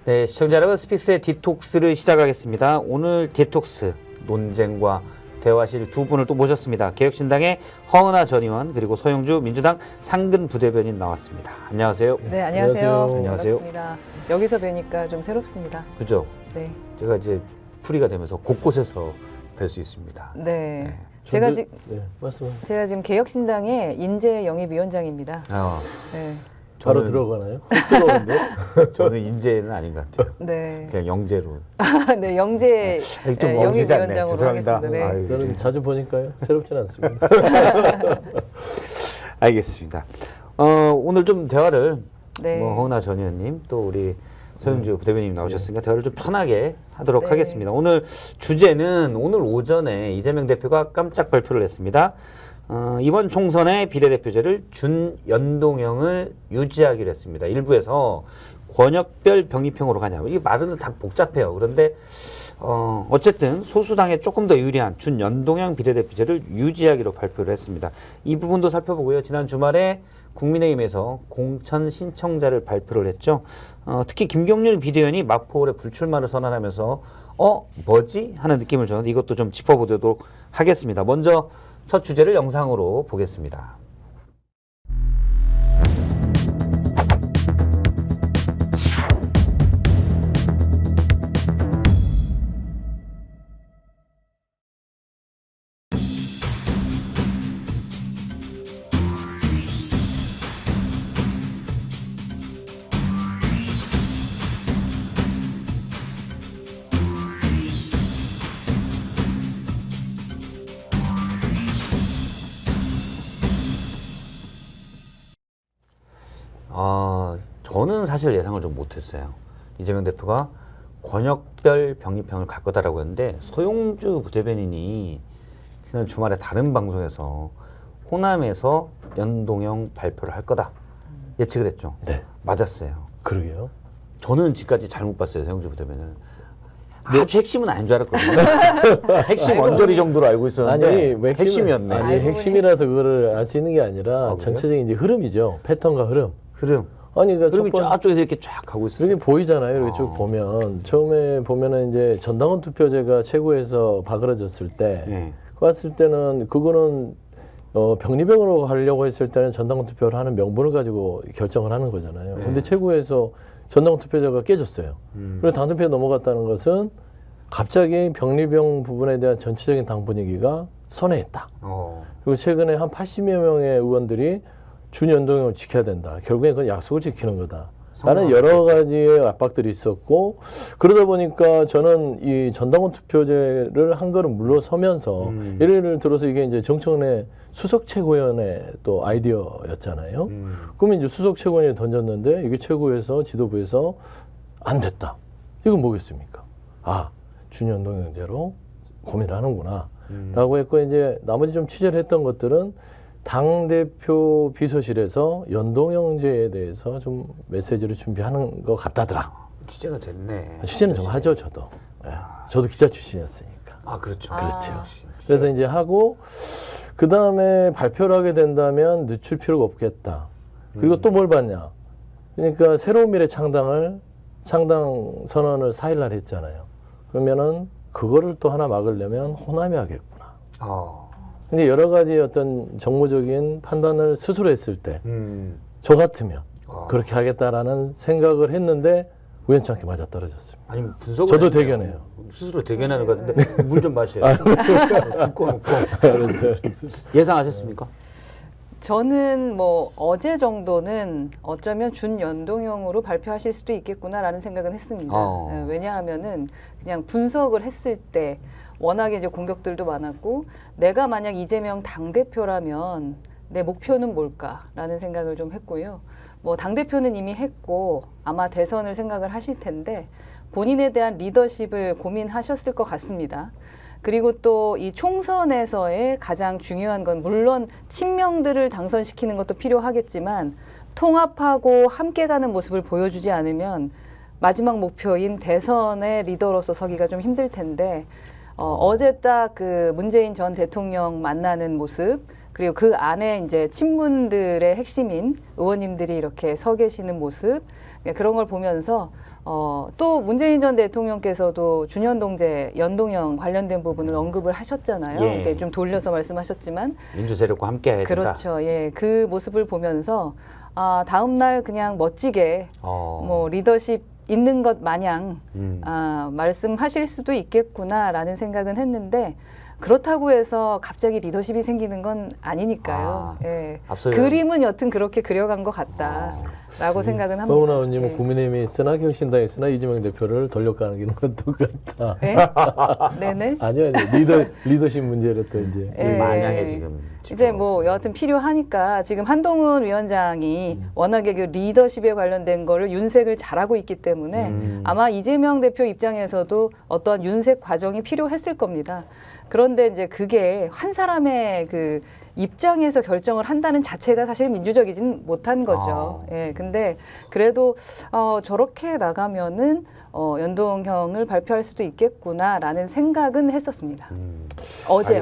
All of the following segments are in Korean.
네, 시청자 여러분, 스픽스의 디톡스를 시작하겠습니다. 오늘 디톡스 논쟁과 대화실 두 분을 또 모셨습니다. 개혁신당의 허은하 전 의원 그리고 서영주 민주당 상근 부대변인 나왔습니다. 안녕하세요. 네, 안녕하세요. 안녕하세요. 반갑습니다. 여기서 뵈니까 좀 새롭습니다. 그죠? 네. 제가 이제 풀이가 되면서 곳곳에서 뵐 수 있습니다. 네. 제가 말씀하세요. 제가 지금 개혁신당의 인재영입위원장입니다. 네. 바로 들어가나요? 들어오는데? 저는 인재는 아닌 것 같아요. 네. 그냥 영재로. 네, 영재 좀 어색하지 않네. 영입위원장으로 죄송합니다. 하겠습니다. 네. 아유, 저는 자주 보니까요. 새롭진 않습니다. 알겠습니다. 오늘 좀 대화를 네. 허은하 전 의원님 또 우리 서영주 부대변인님 나오셨으니까 대화를 좀 편하게 하도록 네. 하겠습니다. 오늘 주제는 오늘 오전에 이재명 대표가 깜짝 발표를 했습니다. 이번 총선의 비례대표제를 준연동형을 유지하기로 했습니다. 일부에서 권역별 병립형으로 가냐. 이 말은 다 복잡해요. 그런데 어쨌든 소수당에 조금 더 유리한 준연동형 비례대표제를 유지하기로 발표를 했습니다. 이 부분도 살펴보고요. 지난 주말에 국민의힘에서 공천 신청자를 발표를 했죠. 특히 김경률 비대위원이 마포울에 불출마를 선언하면서 뭐지? 하는 느낌을 줬는데 이것도 좀 짚어보도록 하겠습니다. 먼저 첫 주제를 영상으로 보겠습니다. 저는 사실 예상을 좀 못했어요. 이재명 대표가 권역별 병립형을 갈 거다라고 했는데 서용주 부대변인이 지난 주말에 다른 방송에서 호남에서 연동형 발표를 할 거다 예측을 했죠. 네. 맞았어요. 그러게요. 저는 지금까지 잘못 봤어요. 서용주 부대변인은. 아주 핵심은 아닌 줄 알았거든요. 핵심 언저리 정도로 알고 있었는데 핵심이었네. 아니, 핵심이라서 그거를 알 수 있는 게 아니라 전체적인 이제 흐름이죠. 패턴과 흐름. 아니, 그러니까 그리고 저쪽에서 이렇게 쫙 가고 있어요. 이렇게 보이잖아요. 이렇게 쭉 보면 처음에 보면은 이제 전당원 투표제가 최고에서 바그러졌을 때, 봤을 때는 그거는 병리병으로 하려고 했을 때는 전당원 투표를 하는 명분을 가지고 결정을 하는 거잖아요. 근데 최고에서 전당원 투표제가 깨졌어요. 그리고 당대표에 넘어갔다는 것은 갑자기 병리병 부분에 대한 전체적인 당 분위기가 선회했다. 그리고 최근에 한 80여 명의 의원들이 준연동형을 지켜야 된다. 결국엔 그건 약속을 지키는 거다. 라는 여러 가지의 압박들이 있었고, 그러다 보니까 저는 이 전당원 투표제를 한 걸음 물러서면서 예를 들어서 이게 이제 정청래 수석 최고위원의 또 아이디어였잖아요. 그러면 이제 수석 최고위원이 던졌는데 이게 최고에서 지도부에서 안 됐다. 이건 뭐겠습니까? 준연동형제로 고민을 하는구나. 라고 했고, 이제 나머지 좀 취재를 했던 것들은 당대표 비서실에서 연동형제에 대해서 좀 메시지를 준비하는 것 같다더라. 취재가 됐네. 취재는 좀 하죠, 저도. 저도 기자 출신이었으니까. 그렇죠. 그렇죠. 그래서 이제 하고, 그 다음에 발표를 하게 된다면 늦출 필요가 없겠다. 그리고 또 뭘 봤냐. 그러니까 새로운 미래 창당 선언을 4일날 했잖아요. 그러면은 그거를 또 하나 막으려면 호남이 하겠구나. 근데 여러 가지 어떤 정무적인 판단을 스스로 했을 때, 저 같으면 그렇게 하겠다라는 생각을 했는데 우연찮게 맞아떨어졌습니다. 아니, 분석을 저도 대견해요. 스스로 대견하는 것 같은데 물 좀 마셔요. 죽고 놓고. 예상하셨습니까? 저는 뭐 어제 정도는 어쩌면 준연동형으로 발표하실 수도 있겠구나라는 생각은 했습니다. 네, 왜냐하면은 그냥 분석을 했을 때 워낙에 이제 공격들도 많았고, 내가 만약 이재명 당대표라면 내 목표는 뭘까라는 생각을 좀 했고요. 뭐 당대표는 이미 했고 아마 대선을 생각을 하실 텐데 본인에 대한 리더십을 고민하셨을 것 같습니다. 그리고 또 이 총선에서의 가장 중요한 건 물론 친명들을 당선시키는 것도 필요하겠지만 통합하고 함께 가는 모습을 보여주지 않으면 마지막 목표인 대선의 리더로서 서기가 좀 힘들 텐데 어제 딱 그 문재인 전 대통령 만나는 모습, 그리고 그 안에 이제 친문들의 핵심인 의원님들이 이렇게 서 계시는 모습, 그런 걸 보면서 또 문재인 전 대통령께서도 준연동제, 연동형 관련된 부분을 언급을 하셨잖아요. 예. 이렇게 좀 돌려서 말씀하셨지만 민주 세력과 함께 해야 된다. 그렇죠. 예, 그 모습을 보면서 다음 날 그냥 멋지게 뭐 리더십 있는 것 마냥 말씀하실 수도 있겠구나라는 생각은 했는데 그렇다고 해서 갑자기 리더십이 생기는 건 아니니까요. 예. 그림은 여튼 그렇게 그려간 것 같다라고 생각은 합니다. 박원순 의원님은 예. 국민의힘이 쓰나 혁신당이 쓰나 이재명 대표를 돌려가는 건 똑같다. 네? 네네. 아니요, 리더십 문제로 또 이제 예. 만약에 지금 이제 뭐 여하튼 필요하니까 지금 한동훈 위원장이 워낙에 그 리더십에 관련된 거를 윤색을 잘하고 있기 때문에 아마 이재명 대표 입장에서도 어떠한 윤색 과정이 필요했을 겁니다. 그런데 이제 그게 한 사람의 그 입장에서 결정을 한다는 자체가 사실 민주적이진 못한 거죠. 예, 근데 그래도 저렇게 나가면은 연동형을 발표할 수도 있겠구나라는 생각은 했었습니다. 어제.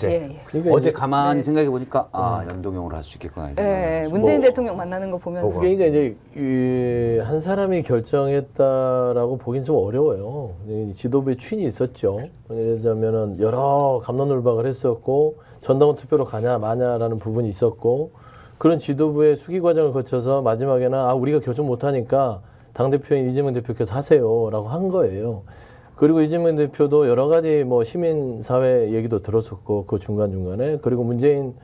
예, 예. 그러니까 어제 가만히 생각해 보니까 연동형으로 할 수 있겠구나. 예, 문재인 대통령 만나는 거 보면서. 그러니까 이제 한 사람이 결정했다라고 보기는 좀 어려워요. 지도부에 추인이 있었죠. 예를 들자면은 여러 갑론을박을 했었고 전당원 투표로 가냐 마냐라는 부분이 있었고 그런 지도부의 수기 과정을 거쳐서 마지막에는 우리가 결정 못하니까 당대표인 이재명 대표께서 하세요라고 한 거예요. 그리고 이재명 대표도 여러 가지 뭐 시민사회 얘기도 들었었고 그 중간중간에 그리고 문재인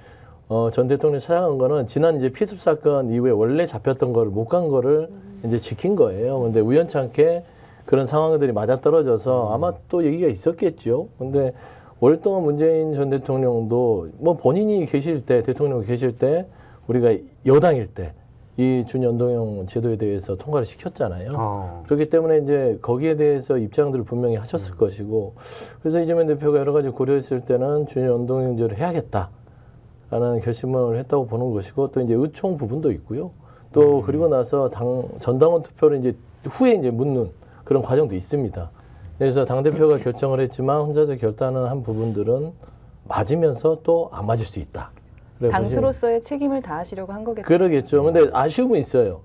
전 대통령이 찾아간 거는 지난 이제 피습 사건 이후에 원래 잡혔던 거를 못 간 거를 이제 지킨 거예요. 근데 우연찮게 그런 상황들이 맞아떨어져서 아마 또 얘기가 있었겠죠. 근데 오랫동안 문재인 전 대통령도 뭐 본인이 계실 때 대통령이 계실 때 우리가 여당일 때 이 준연동형 제도에 대해서 통과를 시켰잖아요. 그렇기 때문에 이제 거기에 대해서 입장들을 분명히 하셨을 것이고 그래서 이재명 대표가 여러 가지 고려했을 때는 준연동형제를 해야겠다라는 결심을 했다고 보는 것이고 또 이제 의총 부분도 있고요. 또 그리고 나서 전당원 투표를 이제 후에 이제 묻는 그런 과정도 있습니다. 그래서 당대표가 결정을 했지만 혼자서 결단을 한 부분들은 맞으면서 또 안 맞을 수 있다. 당수로서의 책임을 다하시려고 한 거겠죠. 그러겠죠. 근데 아쉬움은 있어요.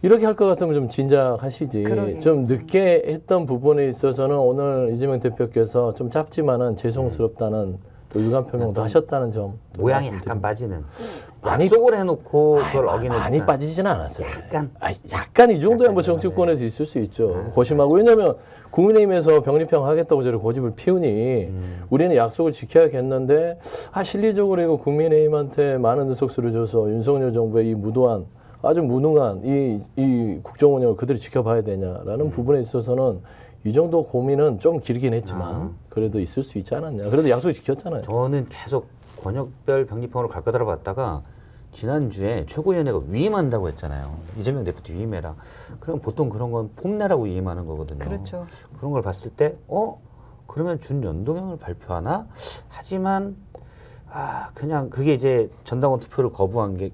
이렇게 할 것 같으면 좀 진작하시지. 그러게요. 좀 늦게 했던 부분에 있어서는 오늘 이재명 대표께서 좀 짧지만은 죄송스럽다는 또 유감 표명도 하셨다는 점. 모양이 약간 빠지는. 약속을 해놓고 그걸 어기는 많이 빠지지는 않았어요. 약간. 약간 이 정도야 뭐 정치권에서 있을 수 있죠. 고심하고. 왜냐하면 국민의힘에서 병립형 하겠다고 저를 고집을 피우니 우리는 약속을 지켜야겠는데 실리적으로 이거 국민의힘한테 많은 의석수를 줘서 윤석열 정부의 이 무도한 아주 무능한 이 국정 운영을 그들이 지켜봐야 되냐라는 부분에 있어서는 이 정도 고민은 좀 길긴 했지만 그래도 있을 수 있지 않았냐. 그래도 약속을 지켰잖아요. 저는 계속 권역별 병립형으로 갈 거다라고 봤다가 지난주에 최고위원회가 위임한다고 했잖아요. 이재명 대표도 위임해라. 그럼 보통 그런 건 폼내라고 위임하는 거거든요. 그렇죠. 그런 걸 봤을 때 그러면 준연동형을 발표하나? 하지만 그냥 그게 이제 전당원 투표를 거부한 게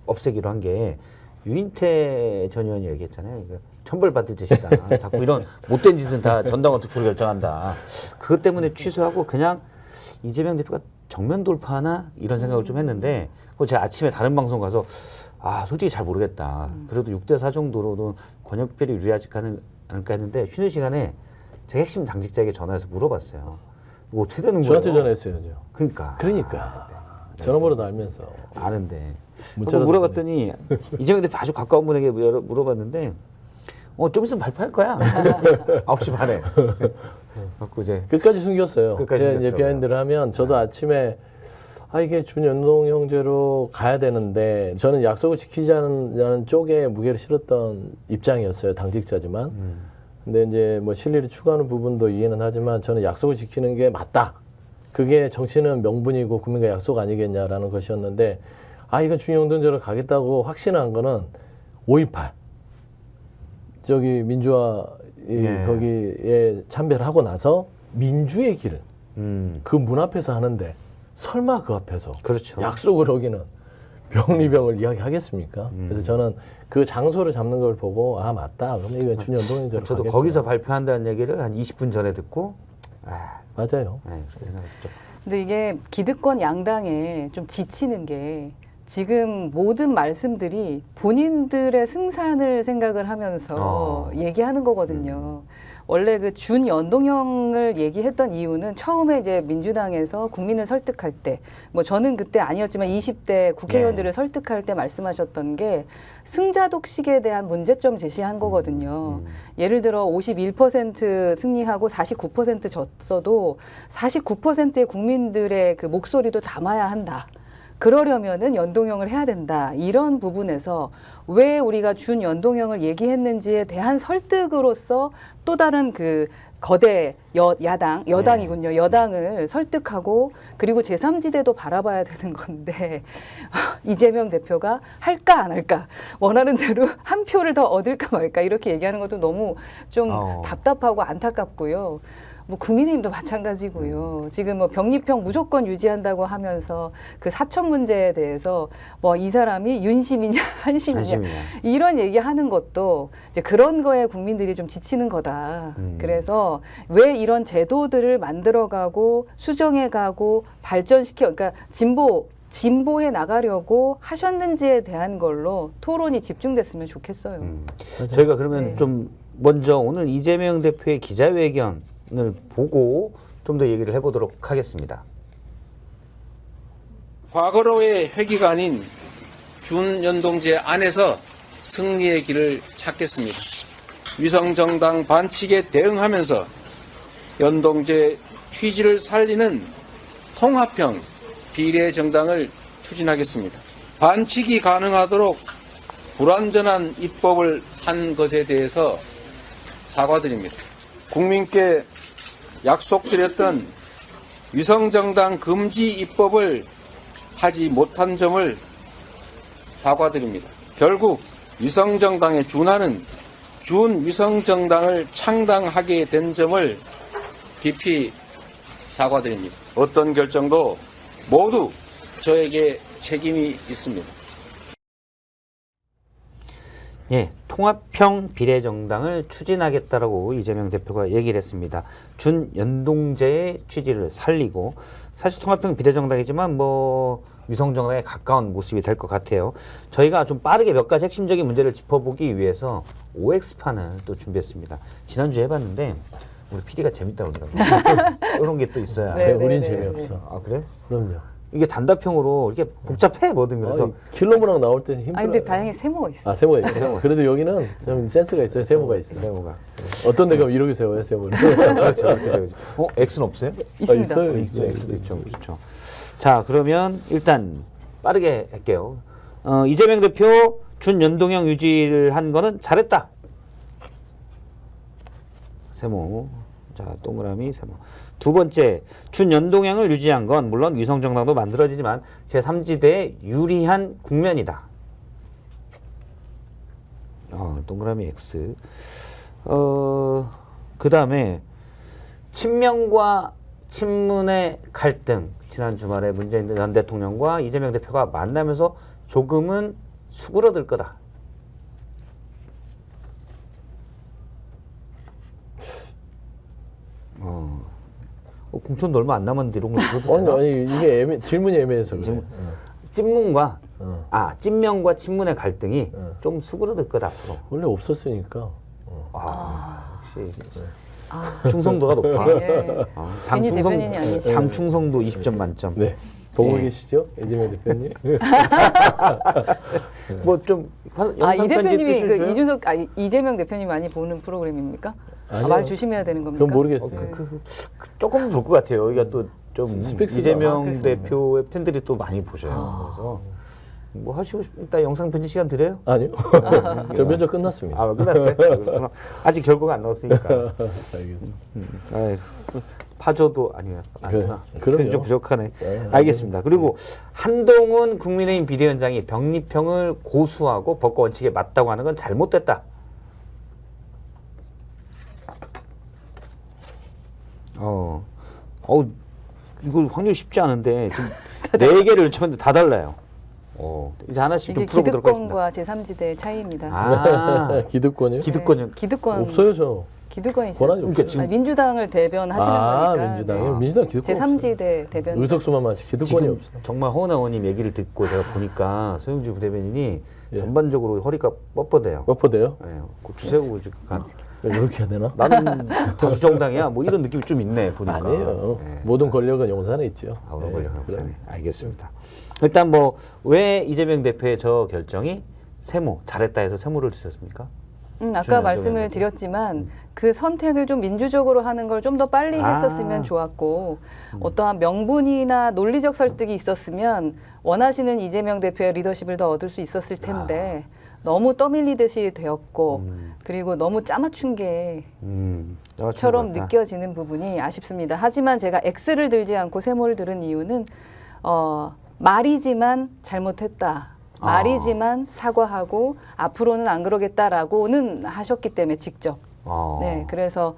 없애기로 한 게 유인태 전 의원이 얘기했잖아요. 천벌받을 짓이다. 자꾸 이런 못된 짓은 다 전당원 투표로 결정한다. 그것 때문에 취소하고 그냥 이재명 대표가 정면 돌파하나 이런 생각을 좀 했는데 그거 제가 아침에 다른 방송 가서 솔직히 잘 모르겠다. 그래도 6대4 정도로는 권역별이 유리하지 않을까 했는데 쉬는 시간에 제가 핵심 당직자에게 전화해서 물어봤어요. 이거 어떻게 되는 거예요? 저한테 전화했어요. 그러니까. 전화번호도 알면서. 아는데. 물어봤더니 이재명 대표 아주 가까운 분에게 물어봤는데 좀 있으면 발표할 거야. 9시 반에. 갖고 이제 끝까지 숨겼어요. 끝까지 이제 비하인드를 하면 저도 아침에 이게 준연동형제로 가야 되는데 저는 약속을 지키지 않는 쪽에 무게를 실었던 입장이었어요. 당직자지만. 근데 이제 뭐 실리를 추구하는 부분도 이해는 하지만 저는 약속을 지키는 게 맞다. 그게 정치는 명분이고 국민과 약속 아니겠냐라는 것이었는데 이건 준연동형제로 가겠다고 확신한 거는 5.18 저기 민주화 거기에 참배를 하고 나서 민주의 길을 그 문 앞에서 하는데 설마 그 앞에서 그렇죠. 약속을 어기는 병리병을 이야기하겠습니까? 그래서 저는 그 장소를 잡는 걸 보고 맞다. 그럼 이거 준연동형제로 저도 가겠구나. 거기서 발표한다는 얘기를 한 20분 전에 듣고 맞아요. 그렇게 생각했죠. 근데 이게 기득권 양당에 좀 지치는 게 지금 모든 말씀들이 본인들의 승산을 생각을 하면서 얘기하는 거거든요. 원래 그 준연동형을 얘기했던 이유는 처음에 이제 민주당에서 국민을 설득할 때, 뭐 저는 그때 아니었지만 20대 국회의원들을 설득할 때 말씀하셨던 게 승자독식에 대한 문제점 제시한 거거든요. 예를 들어 51% 승리하고 49% 졌어도 49%의 국민들의 그 목소리도 담아야 한다. 그러려면은 연동형을 해야 된다. 이런 부분에서 왜 우리가 준연동형을 얘기했는지에 대한 설득으로서 또 다른 그 거대 여당이군요. 여당을 설득하고 그리고 제3지대도 바라봐야 되는 건데 이재명 대표가 할까 안 할까 원하는 대로 한 표를 더 얻을까 말까 이렇게 얘기하는 것도 너무 좀 답답하고 안타깝고요. 뭐 국민의힘도 마찬가지고요. 지금 뭐 병립형 무조건 유지한다고 하면서 그 사천 문제에 대해서 뭐 이 사람이 윤심이냐 한심이냐 이런 얘기하는 것도 이제 그런 거에 국민들이 좀 지치는 거다. 그래서 왜 이런 제도들을 만들어가고 수정해가고 발전시켜, 그러니까 진보해 나가려고 하셨는지에 대한 걸로 토론이 집중됐으면 좋겠어요. 저희가 그러면 좀 먼저 오늘 이재명 대표의 기자회견 을 보고 좀 더 얘기를 해보도록 하겠습니다. 과거로의 회기가 아닌 준연동제 안에서 승리의 길을 찾겠습니다. 위성정당 반칙에 대응하면서 연동제 취지를 살리는 통합형 비례정당을 추진하겠습니다. 반칙이 가능하도록 불완전한 입법을 한 것에 대해서 사과드립니다. 국민께 약속드렸던 위성정당 금지 입법을 하지 못한 점을 사과드립니다. 결국 위성정당에 준하는 준위성정당을 창당하게 된 점을 깊이 사과드립니다. 어떤 결정도 모두 저에게 책임이 있습니다. 예, 통합형 비례정당을 추진하겠다라고 이재명 대표가 얘기를 했습니다. 준연동제의 취지를 살리고 사실 통합형 비례정당이지만 뭐 위성정당에 가까운 모습이 될 것 같아요. 저희가 좀 빠르게 몇 가지 핵심적인 문제를 짚어보기 위해서 OX판을 또 준비했습니다. 지난주에 해봤는데 우리 PD가 재밌다고 그러더라고요. 이런 게 또 있어야. 네, 우린 네, 재미없어. 아 그래? 그럼요. 이게 단답형으로 이렇게 복잡해 뭐든 그래서 킬로그랑 나올 때는 힘들어요. 아니 근데 다행히 세모가 있어요. 아, 세모가 있어요. 그래도 여기는 좀 센스가 있어요. 세모가 있어요. 세모가. 어떤 데가 이렇게 세워요, 세모를. 그렇죠. 이렇게 세우죠. X는 없어요? 있습니다. 있어요. X도 있죠. 그렇죠. 자, 그러면 일단 빠르게 할게요. 이재명 대표 준연동형 유지를 한 거는 잘했다. 세모. 자, 동그라미 세모. 두 번째, 준연동형을 유지한 건 물론 위성정당도 만들어지지만 제3지대에 유리한 국면이다. 동그라미 X. 그 다음에 친명과 친문의 갈등. 지난 주말에 문재인 전 대통령과 이재명 대표가 만나면서 조금은 수그러들 거다. 공천도 얼마 안 남았는데 이런 거 들어도 아니, 이게 질문이 애매해서 그래. 찐문과 찐명과 친문의 갈등이 좀 수그러들 거다 앞으로. 원래 없었으니까. 역시 충성도가 높아. 예. 괜히 대변인이 아니죠. 장충성도 20점 만점. 네. 보고 계시죠? 이재명 대표님. 뭐 좀 이 대표님이 그 이재명 대표님 많이 보는 프로그램입니까? 말 조심해야 되는 겁니까? 그건 모르겠어요. 조금 볼 것 같아요. 여기가 또 좀 스펙스가 이재명 대표의 팬들이 또 많이 보셔요. 그래서 뭐 하시고 일단 영상 편집 시간 드려요? 아니요. 저 면접 끝났습니다. 끝났어요? 그럼 아직 결과가 안 나왔으니까. 알겠습니다. 파조도 아니구나. 그럼요. 좀 부족하네. 알겠습니다. 그리고 한동훈 국민의힘 비대위원장이 병립형을 고수하고 법과 원칙에 맞다고 하는 건 잘못됐다. 이거 확률 쉽지 않은데 지금 4개를 쳤는데 다 달라요. 이제 하나씩 좀 이게 풀어보도록 하겠습니다. 기득권과 제3지대의 차이입니다. 기득권이요? 기득권은 기득권 없어요, 저. 기득권이죠. 권한이 그러니까 없죠. 지금 아니, 민주당을 대변하시는 거니까. 민주당이요? 네. 민주당 기득권 없어요. 제3지대 대변. 의석수만 많지 기득권이 지금 없어. 정말 허은하 의원님 얘기를 듣고 제가 보니까 소영주 부대변인이 예. 전반적으로 허리가 뻣뻣해요. 뻣뻣해요? 예, 고추 세우고 지금 이렇게 해야 되나? 나는 다수 정당이야. 뭐 이런 느낌이 좀 있네 보니까. 아니에요. 예. 모든 권력은 용산에 있죠. 아우런 예, 걸요. 그럼. 알겠습니다. 일단 뭐 왜 이재명 대표의 저 결정이 세모 잘했다 해서 세모를 주셨습니까? 아까 말씀을 드렸지만 그 선택을 좀 민주적으로 하는 걸 좀 더 빨리 했었으면 좋았고 어떠한 명분이나 논리적 설득이 있었으면 원하시는 이재명 대표의 리더십을 더 얻을 수 있었을 텐데 너무 떠밀리듯이 되었고 그리고 너무 짜맞춘 게 처럼 느껴지는 부분이 아쉽습니다. 하지만 제가 X를 들지 않고 세모를 들은 이유는 말이지만 잘못했다. 말이지만 사과하고 앞으로는 안 그러겠다라고는 하셨기 때문에 직접. 네, 그래서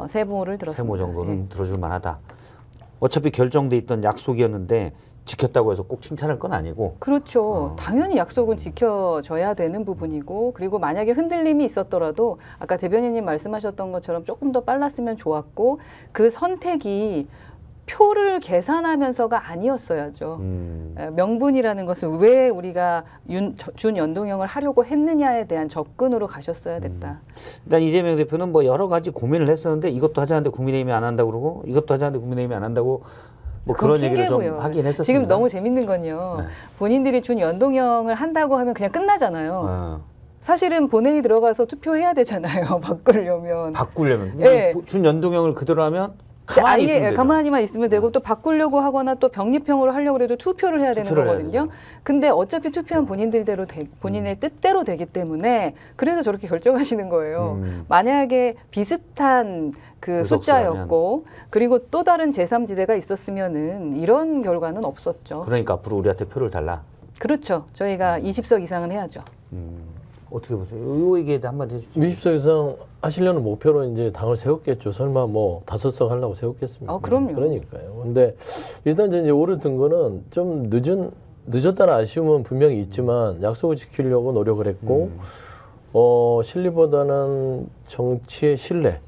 세모를 들었습니다. 세모 정도는 네. 들어줄 만하다. 어차피 결정돼 있던 약속이었는데 지켰다고 해서 꼭 칭찬할 건 아니고. 그렇죠. 당연히 약속은 지켜져야 되는 부분이고 그리고 만약에 흔들림이 있었더라도 아까 대변인님 말씀하셨던 것처럼 조금 더 빨랐으면 좋았고 그 선택이 표를 계산하면서가 아니었어야죠. 명분이라는 것을 왜 우리가 준연동형을 하려고 했느냐에 대한 접근으로 가셨어야 됐다. 일단 이재명 대표는 뭐 여러 가지 고민을 했었는데 이것도 하지 않는데 국민의힘이 안 한다고 그러고 이것도 하지 않는데 국민의힘이 안 한다고 뭐 그런 얘기를 좀 하긴 했었습니다. 지금 너무 재밌는 건요. 네. 본인들이 준연동형을 한다고 하면 그냥 끝나잖아요. 사실은 본회의 들어가서 투표해야 되잖아요. 바꾸려면. 네. 준연동형을 그대로 하면 가만히 있으면 되죠. 가만히만 있으면 되고 또 바꾸려고 하거나 또 병립형으로 하려고 해도 투표를 해야 되는 거거든요. 근데 어차피 투표는 본인들대로 본인의 뜻대로 되기 때문에 그래서 저렇게 결정하시는 거예요. 만약에 비슷한 그 숫자였고 그리고 또 다른 제3지대가 있었으면은 이런 결과는 없었죠. 그러니까 앞으로 우리한테 표를 달라. 그렇죠. 저희가 20석 이상은 해야죠. 어떻게 보세요? 이 얘기에 대해 한마디 해주시죠. 20석 이상 하시려는 목표로 이제 당을 세웠겠죠. 설마 뭐 5석 하려고 세웠겠습니까? 그럼요. 그러니까요. 근데 일단 이제 오르든 거는 좀 늦었다는 아쉬움은 분명히 있지만 약속을 지키려고 노력을 했고 실리보다는 정치의 신뢰,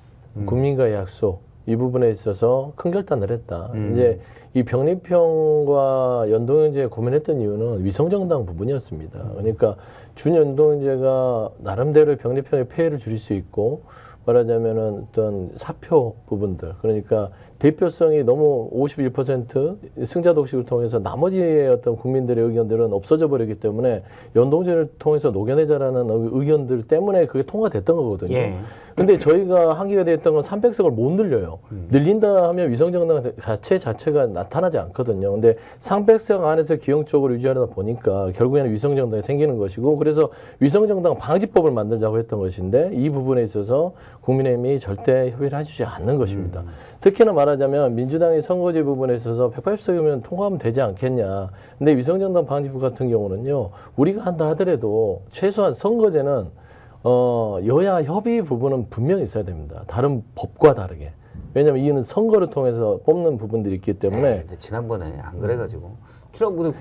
국민과의 약속 이 부분에 있어서 큰 결단을 했다. 이제 이 병립형과 연동형제에 고민했던 이유는 위성정당 부분이었습니다. 그러니까 준연동형제가 나름대로 병립형의 폐해를 줄일 수 있고 말하자면은 어떤 사표 부분들 그러니까 대표성이 너무 51% 승자 독식을 통해서 나머지의 어떤 국민들의 의견들은 없어져 버리기 때문에 연동제를 통해서 녹여내자라는 의견들 때문에 그게 통과됐던 거거든요. 예. 근데 저희가 한계가 됐던 건 300석을 못 늘려요. 늘린다 하면 위성정당 자체가 나타나지 않거든요. 근데 300석 안에서 기형적으로 유지하다 보니까 결국에는 위성정당이 생기는 것이고 그래서 위성정당 방지법을 만들자고 했던 것인데 이 부분에 있어서 국민의힘이 절대 협의를 해주지 않는 것입니다. 특히나 말하자면 민주당이 선거제 부분에 있어서 180석이면 통과하면 되지 않겠냐. 근데 위성정당 방지법 같은 경우는요. 우리가 한다 하더라도 최소한 선거제는 여야 협의 부분은 분명히 있어야 됩니다. 다른 법과 다르게. 왜냐하면 이는 선거를 통해서 뽑는 부분들이 있기 때문에. 근데 지난번에 안 그래가지고.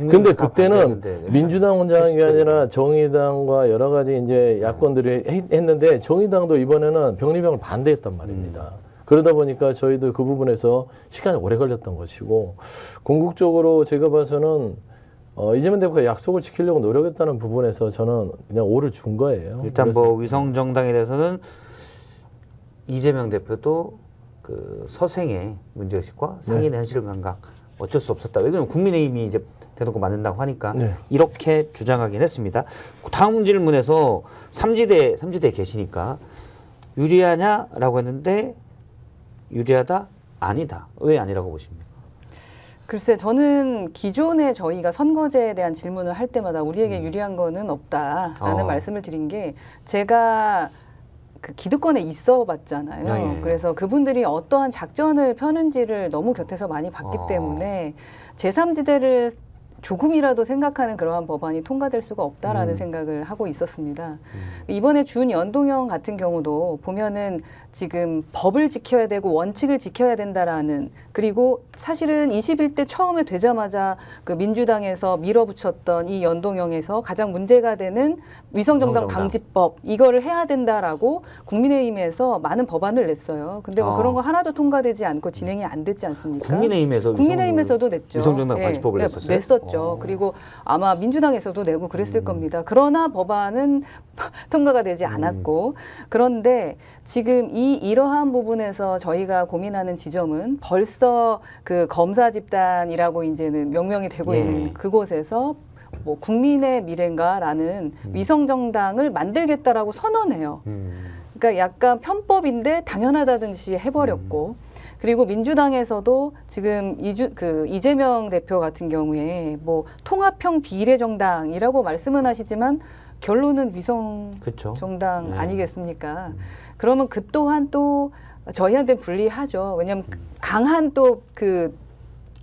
근데 그때는 민주당 혼자 하는 게 아니라 정의당과 여러 가지 이제 야권들이 했는데 정의당도 이번에는 병립형을 반대했단 말입니다. 그러다 보니까 저희도 그 부분에서 시간이 오래 걸렸던 것이고 궁극적으로 제가 봐서는 이재명 대표가 약속을 지키려고 노력했다는 부분에서 저는 그냥 오를 준 거예요. 일단 뭐 위성정당에 대해서는 이재명 대표도 그 서생의 문제의식과 상인의 현실 감각 어쩔 수 없었다. 왜냐하면 국민의힘이 이제 대놓고 만든다고 하니까 이렇게 주장하긴 했습니다. 다음 질문에서 삼지대에 계시니까 유리하냐라고 했는데 유리하다? 아니다. 왜 아니라고 보십니까? 글쎄 저는 기존에 저희가 선거제에 대한 질문을 할 때마다 우리에게 유리한 거는 없다라는 말씀을 드린 게 제가 그 기득권에 있어 봤잖아요. 네. 그래서 그분들이 어떠한 작전을 펴는지를 너무 곁에서 많이 봤기 때문에 제3지대를 조금이라도 생각하는 그러한 법안이 통과될 수가 없다라는 생각을 하고 있었습니다. 이번에 준연동형 같은 경우도 보면은 지금 법을 지켜야 되고 원칙을 지켜야 된다라는, 그리고 사실은 21대 처음에 되자마자 그 민주당에서 밀어붙였던 이 연동형에서 가장 문제가 되는 위성정당 위성정당. 방지법, 이거를 해야 된다라고 국민의힘에서 많은 법안을 냈어요. 근데 뭐 그런 거 하나도 통과되지 않고 진행이 안 됐지 않습니까? 국민의힘에서도 냈죠. 위성정당 예, 방지법을 예, 냈었어요? 냈었죠. 그리고 아마 민주당에서도 내고 그랬을 겁니다. 그러나 법안은 통과가 되지 않았고, 그런데 지금 이러한 부분에서 저희가 고민하는 지점은 벌써 그 검사 집단이라고 이제는 명명이 되고 예. 있는 그곳에서 뭐 국민의 미래인가라는 위성정당을 만들겠다라고 선언해요. 그러니까 약간 편법인데 당연하다든지 해버렸고, 그리고 민주당에서도 지금 이재명 대표 같은 경우에 뭐 통합형 비례정당이라고 말씀은 하시지만 결론은 위성 그쵸. 정당 네. 아니겠습니까? 그러면 그 또한 또 저희한테 불리하죠. 왜냐하면 강한 또 그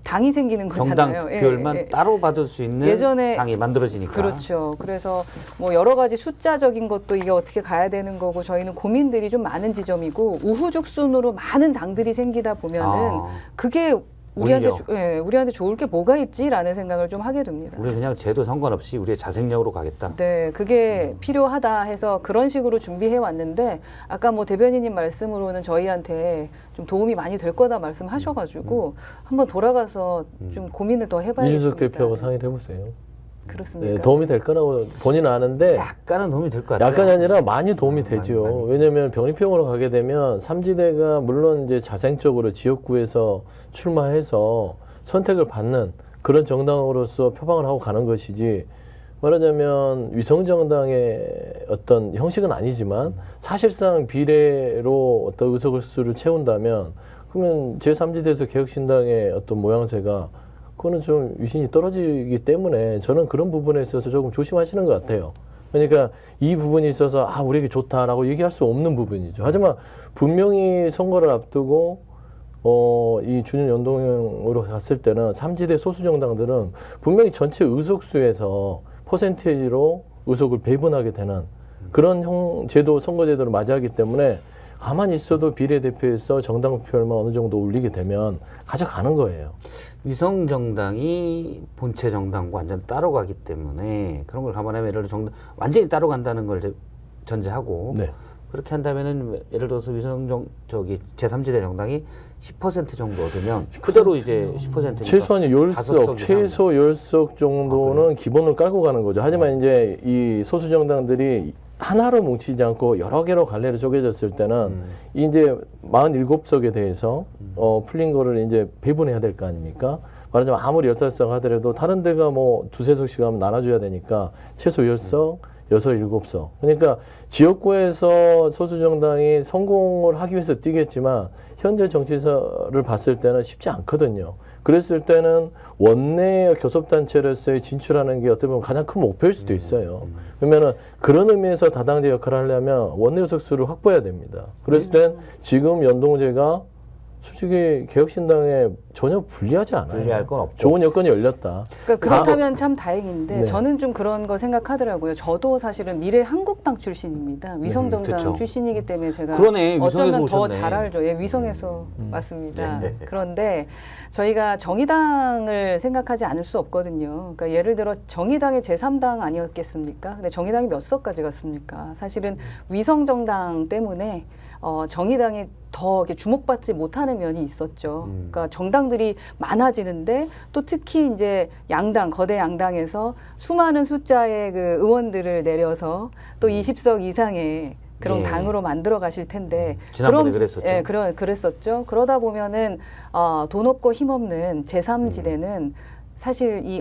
당이 생기는 거잖아요. 정당 득표율만 따로 받을 수 있는 예전에 당이 만들어지니까. 그렇죠. 그래서 뭐 여러 가지 숫자적인 것도 이게 어떻게 가야 되는 거고, 저희는 고민들이 좀 많은 지점이고, 우후죽순으로 많은 당들이 생기다 보면은 그게 우리한테 좋을 게 뭐가 있지라는 생각을 좀 하게 됩니다. 우리 그냥 제도 상관없이 우리의 자생력으로 가겠다. 네, 그게 필요하다 해서 그런 식으로 준비해 왔는데, 아까 뭐 대변인님 말씀으로는 저희한테 좀 도움이 많이 될 거다 말씀하셔가지고 한번 돌아가서 좀 고민을 더 해봐야겠습니다. 이준석 대표하고 상의를 해보세요. 그렇습니까? 네, 도움이 될 거라고 본인은 아는데 약간은 도움이 될 것 같아요. 약간이 아니라 많이 도움이 되죠. 많이. 왜냐하면 병립형으로 가게 되면 삼지대가 물론 이제 자생적으로 지역구에서 출마해서 선택을 받는 그런 정당으로서 표방을 하고 가는 것이지, 말하자면 위성정당의 어떤 형식은 아니지만 사실상 비례로 어떤 의석수를 채운다면, 그러면 제3지대에서 개혁신당의 어떤 모양새가 그거는 좀 위신이 떨어지기 때문에 저는 그런 부분에 있어서 조금 조심하시는 것 같아요. 그러니까 이 부분이 있어서 우리에게 좋다라고 얘기할 수 없는 부분이죠. 하지만 분명히 선거를 앞두고 이 준연동형으로 갔을 때는 삼지대 소수정당들은 분명히 전체 의석수에서 퍼센테이지로 의석을 배분하게 되는 그런 제도, 선거제도를 맞이하기 때문에 가만히 있어도 비례대표에서 정당 표율만 어느 정도 올리게 되면 가져가는 거예요. 위성정당이 본체 정당과 완전 따로 가기 때문에 그런 걸 감안하면, 예를 들어 완전히 따로 간다는 걸 전제하고, 네. 그렇게 한다면은 예를 들어서 제3지대 정당이 10% 정도 얻으면 그대로 이제 10%니까 최소한 10석, 최소 10석 정도는 기본을 깔고 가는 거죠. 하지만 이제 이 소수 정당들이 하나로 뭉치지 않고 여러 개로 갈래로 쪼개졌을 때는 이제 47석에 대해서 풀린 거를 이제 배분해야 될 거 아닙니까? 말하자면 아무리 15석 하더라도 다른 데가 뭐 두세 석씩 하면 나눠줘야 되니까 최소 10석, 6, 7석. 그러니까 지역구에서 소수정당이 성공을 하기 위해서 뛰겠지만 현재 정치사를 봤을 때는 쉽지 않거든요. 그랬을 때는 원내 교섭단체로서의 진출하는 게 어떻게 보면 가장 큰 목표일 수도 있어요. 그러면은 그런 의미에서 다당제 역할을 하려면 원내 의석수를 확보해야 됩니다. 그랬을 땐 지금 연동제가 솔직히 개혁신당에 전혀 불리하지 않아요. 불리할 건 없죠. 좋은 여건이 열렸다. 그러니까 그렇다면 참 다행인데, 네. 저는 좀 그런 거 생각하더라고요. 저도 사실은 미래한국당 출신입니다. 위성정당 그쵸. 출신이기 때문에 제가 그러네, 어쩌면 위성에서 더 오셨네. 잘 알죠. 예, 위성에서 왔습니다. 그런데 저희가 정의당을 생각하지 않을 수 없거든요. 그러니까 예를 들어 정의당의 제3당 아니었겠습니까? 근데 정의당이 몇 석까지 갔습니까? 사실은 위성정당 때문에 정의당이 더 이렇게 주목받지 못하는 면이 있었죠. 그러니까 정당들이 많아지는데, 또 특히 이제 양당, 거대 양당에서 수많은 숫자의 그 의원들을 내려서 또 20석 이상의 그런 예. 당으로 만들어 가실 텐데, 지난번에 그랬었죠. 예, 그랬었죠. 그러다 보면은 돈 없고 힘 없는 제3지대는 사실 이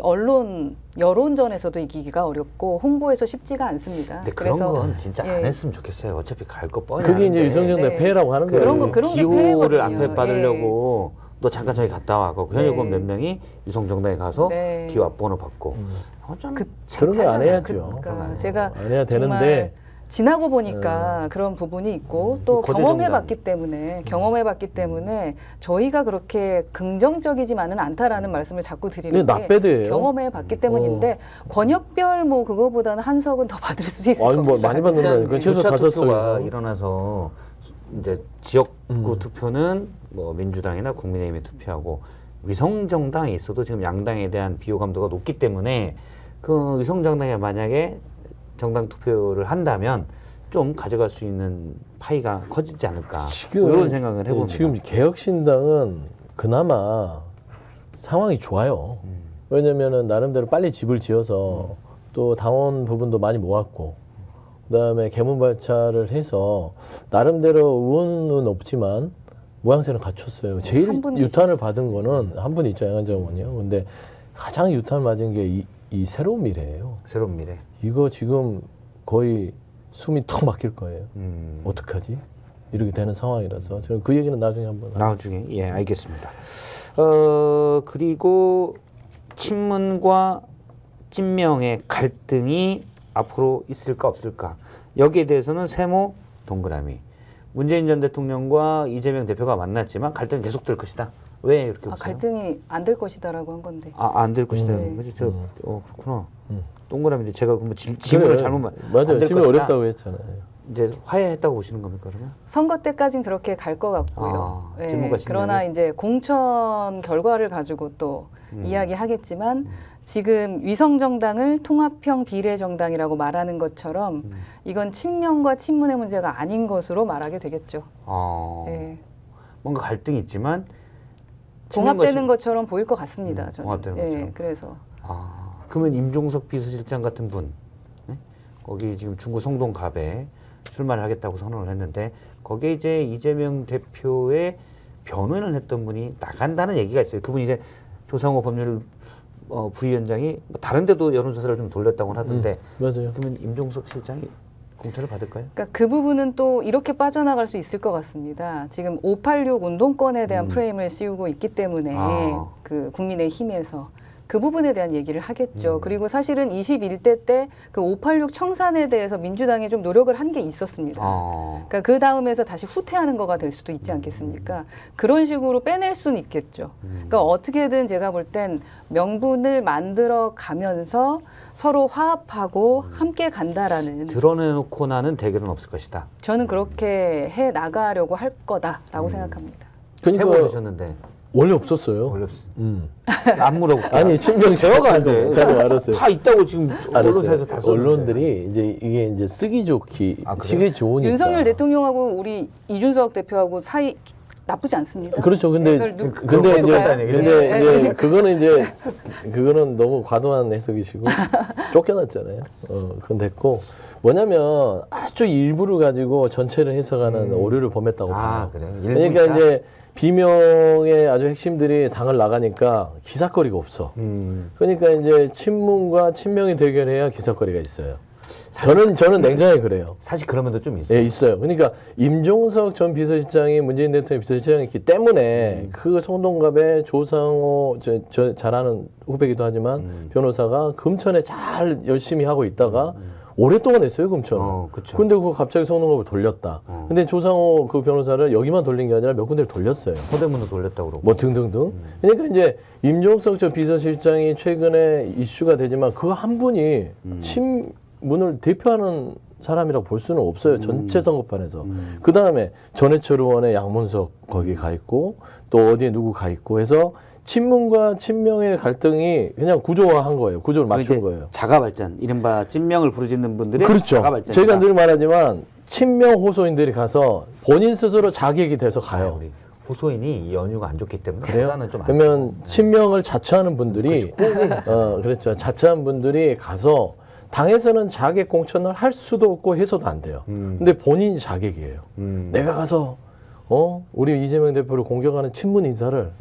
여론전에서도 이기기가 어렵고 홍보에서 쉽지가 않습니다. 근데 그런 건 진짜 안 예. 했으면 좋겠어요. 어차피 갈 거 뻔히 그게 이제 아는데. 위성정당 네. 폐해라고 하는 그런 거예요. 게 기호를 폐해거든요. 안패 받으려고 너 잠깐 저기 갔다 와고 현역 의원 몇 명이 위성정당에 가서 기호 앞번호 받고. 좀 그런 거 안 창피하잖아요. 해야죠. 그러니까 제가 안 해야 되는데 정말 지나고 보니까 그런 부분이 있고 또 거대 경험해봤기 때문에 저희가 그렇게 긍정적이지만은 않다라는 말씀을 자꾸 드리는 게 낫배드예요. 경험해봤기 때문인데 권역별 뭐 그거보다는 한석은 더 받을 수 있을 것 뭐 같아요. 많이 받는다니까. 최소 교차 5석 투표가 일어나서 이제 지역구 투표는 뭐 민주당이나 국민의힘에 투표하고 위성정당이 있어도 지금 양당에 대한 비호감도가 높기 때문에 그 위성정당에 만약에 정당 투표를 한다면 좀 가져갈 수 있는 파이가 커지지 않을까 뭐 이런 생각을 해봅니다. 지금 개혁신당은 그나마 상황이 좋아요. 왜냐면은 나름대로 빨리 집을 지어서 또 당원 부분도 많이 모았고 그다음에 개문발차를 해서 나름대로 의원은 없지만 모양새는 갖췄어요. 제일 한 분이죠. 유탄을 받은 거는 한 분 있죠, 양한정 의원이요. 근데 가장 유탄 맞은 게 이 새로운 미래예요. 새로운 미래. 이거 지금 거의 숨이 턱 막힐 거예요. 어떡하지? 이렇게 되는 상황이라서 저는 그 얘기는 나중에 한번 나중에 예 알겠습니다. 그리고 친문과 친명의 갈등이 앞으로 있을까 없을까 여기에 대해서는 세모 동그라미. 문재인 전 대통령과 이재명 대표가 만났지만 갈등은 계속될 것이다. 왜 이렇게 보세요? 갈등이 안 될 것이다라고 한 건데. 안 될 것이다. 그래서 그렇구나. 동그라미인데 제가 뭐 질문을 잘못 맞아요. 질문 어렵다고 했잖아요. 이제 화해했다고 보시는 겁니까 그러면? 선거 때까지는 그렇게 갈 것 같고요. 질문과 그러나 이제 공천 결과를 가지고 또 이야기하겠지만 지금 위성정당을 통합형 비례정당이라고 말하는 것처럼 이건 친명과 친문의 문제가 아닌 것으로 말하게 되겠죠. 뭔가 갈등이 있지만 봉합되는 것처럼 보일 것 같습니다. 저는. 봉합되는 것처럼. 그래서. 그러면 임종석 비서실장 같은 분, 네? 거기 지금 중구 성동갑에 출마를 하겠다고 선언을 했는데 거기에 이제 이재명 대표의 변호인을 했던 분이 나간다는 얘기가 있어요. 그분이 이제 조상호 법률 부위원장이 뭐 다른 데도 여론조사를 좀 돌렸다고 하던데 맞아요. 그러면 임종석 실장이 공천을 받을까요? 그러니까 그 부분은 또 이렇게 빠져나갈 수 있을 것 같습니다. 지금 586 운동권에 대한 프레임을 씌우고 있기 때문에 그 국민의힘에서 그 부분에 대한 얘기를 하겠죠. 그리고 사실은 21대 때 그 586 청산에 대해서 민주당이 좀 노력을 한 게 있었습니다. 아. 그러니까 그 다음에서 다시 후퇴하는 거가 될 수도 있지 않겠습니까? 그런 식으로 빼낼 수는 있겠죠. 그러니까 어떻게든 제가 볼 땐 명분을 만들어 가면서 서로 화합하고 함께 간다라는 드러내놓고 나는 대결은 없을 것이다. 저는 그렇게 해 나가려고 할 거다라고 생각합니다. 세번 드셨는데 원래 없었어요. 원래 없어. 안 물어볼게요. 아니 친명 제어가 안 돼. 저도 알았어요. 다 있다고 지금 언론사에서 다 썼는데. 언론들이 이게 이제 쓰기 좋기, 쓰기 좋으니까. 윤석열 대통령하고 우리 이준석 대표하고 사이 나쁘지 않습니다. 그렇죠. 근데 그런 것도 그렇다는 얘기죠. 이제 그거는 너무 과도한 해석이시고 쫓겨났잖아요. 그건 됐고 뭐냐면 아주 일부를 가지고 전체를 해석하는 오류를 범했다고 봐요. 그래. 그러니까 이제 비명의 아주 핵심들이 당을 나가니까 기사거리가 없어. 그러니까 이제 친문과 친명이 대결해야 기사거리가 있어요. 저는 냉정하게 그래요. 사실 그런 면도 좀 있어요. 예, 있어요. 그러니까 임종석 전 비서실장이 문재인 대통령 비서실장이었기 때문에 그 성동갑에 조상호 저 잘하는 후배기도 하지만 변호사가 금천에 잘 열심히 하고 있다가 오랫동안 했어요, 금천을. 그쵸. 근데 그거 갑자기 성동갑을 돌렸다. 근데 조상호 그 변호사를 여기만 돌린 게 아니라 몇 군데를 돌렸어요. 서대문도 돌렸다고 그러고. 뭐 등등등. 그러니까 이제 임종석 전 비서실장이 최근에 이슈가 되지만 그 한 분이 친문을 대표하는 사람이라고 볼 수는 없어요. 전체 선거판에서. 그 다음에 전해철 의원의 양문석 거기 가 있고 또 어디에 누구 가 있고 해서 친문과 친명의 갈등이 그냥 구조화한 거예요. 구조를 맞춘 거예요. 자가 발전, 이른바 친명을 부르짖는 분들의 그렇죠. 자가 발전. 제가 늘 말하지만 친명 호소인들이 가서 본인 스스로 자객이 돼서 가요. 우리 호소인이 연유가 안 좋기 때문에 그래요? 보다는 좀 그러면 친명을 자처하는 분들이 그렇죠. 자처한 분들이 가서 당에서는 자객 공천을 할 수도 없고 해서도 안 돼요. 근데 본인이 자객이에요. 내가 가서 우리 이재명 대표를 공격하는 친문 인사를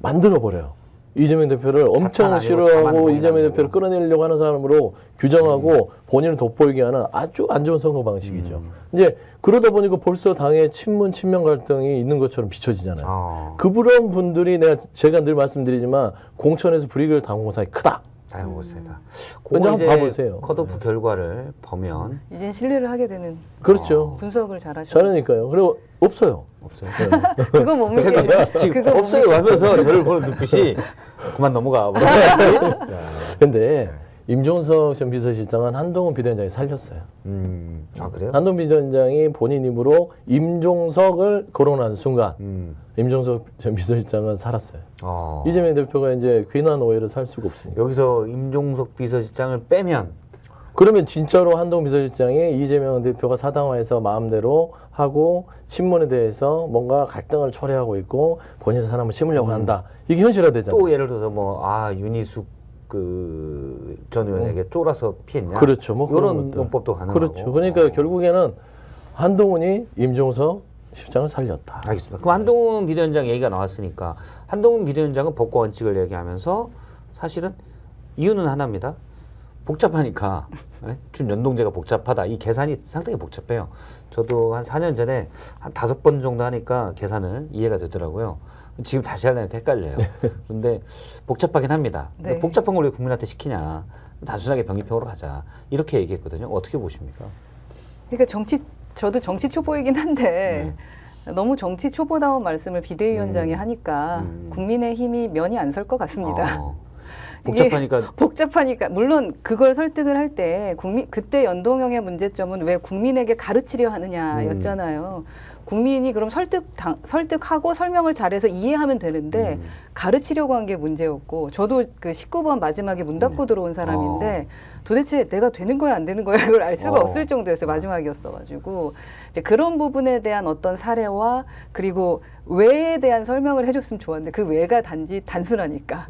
만들어 버려요. 이재명 대표를 엄청 싫어하고 이재명 대표를 끌어내려고 하는 사람으로 규정하고 본인을 돋보이게 하는 아주 안 좋은 선거 방식이죠. 이제 그러다 보니까 벌써 당에 친문 친명 갈등이 있는 것처럼 비춰지잖아요. 그런 분들이 제가 늘 말씀드리지만 공천에서 불이익을 당한 사람이 크다. 아유, 세다. 먼저 그거 한번 이제 봐보세요. 컷오프 결과를 보면 이젠 신뢰를 하게 되는 그렇죠. 분석을 잘하셔. 잘하니까요. 그리고 없어요. 없어요. 그거 뭡니까? 지금 그거 없어요 하면서 저를 보는 눈빛이 그만 넘어가. 뭐. 근데 임종석 전 비서실장은 한동훈 비대위원장이 살렸어요. 아 그래요? 한동훈 비대위원장이 본인 입으로 임종석을 거론한 순간 임종석 전 비서실장은 살았어요. 이재명 대표가 이제 괜한 오해를 살 수가 없으니까. 여기서 임종석 비서실장을 빼면 그러면 진짜로 한동훈 비서실장이 이재명 대표가 사당화해서 마음대로 하고 친문에 대해서 뭔가 갈등을 초래하고 있고 본인 사람을 심으려고 한다. 이게 현실화되잖아요. 또 예를 들어서 윤희숙 전 의원에게 쫄아서 피했냐? 그렇죠. 뭐 그런 이런 것들. 논법도 가능하고. 그렇죠. 그러니까 결국에는 한동훈이 임종석 실장을 살렸다. 알겠습니다. 그럼 한동훈 비대위원장 얘기가 나왔으니까 한동훈 비대위원장은 법과 원칙을 얘기하면서 사실은 이유는 하나입니다. 복잡하니까 준 연동제가 복잡하다. 이 계산이 상당히 복잡해요. 저도 한 4년 전에 한 5번 정도 하니까 계산을 이해가 되더라고요. 지금 다시 하려니까 헷갈려요. 그런데 복잡하긴 합니다. 네. 복잡한 걸 왜 국민한테 시키냐. 단순하게 병립형으로 가자. 이렇게 얘기했거든요. 어떻게 보십니까? 그러니까 저도 정치 초보이긴 한데 너무 정치 초보다운 말씀을 비대위원장이 하니까 국민의힘이 면이 안 설 것 같습니다. 복잡하니까 물론 그걸 설득을 할 때 그때 연동형의 문제점은 왜 국민에게 가르치려 하느냐였잖아요. 국민이 그럼 설득하고 설명을 잘해서 이해하면 되는데 가르치려고 한 게 문제였고 저도 그 19번 마지막에 문 닫고 들어온 사람인데 도대체 내가 되는 거야 안 되는 거야 그걸 알 수가 없을 정도였어요. 마지막이었어가지고 이제 그런 부분에 대한 어떤 사례와 그리고 왜에 대한 설명을 해줬으면 좋았는데 그 왜가 단순하니까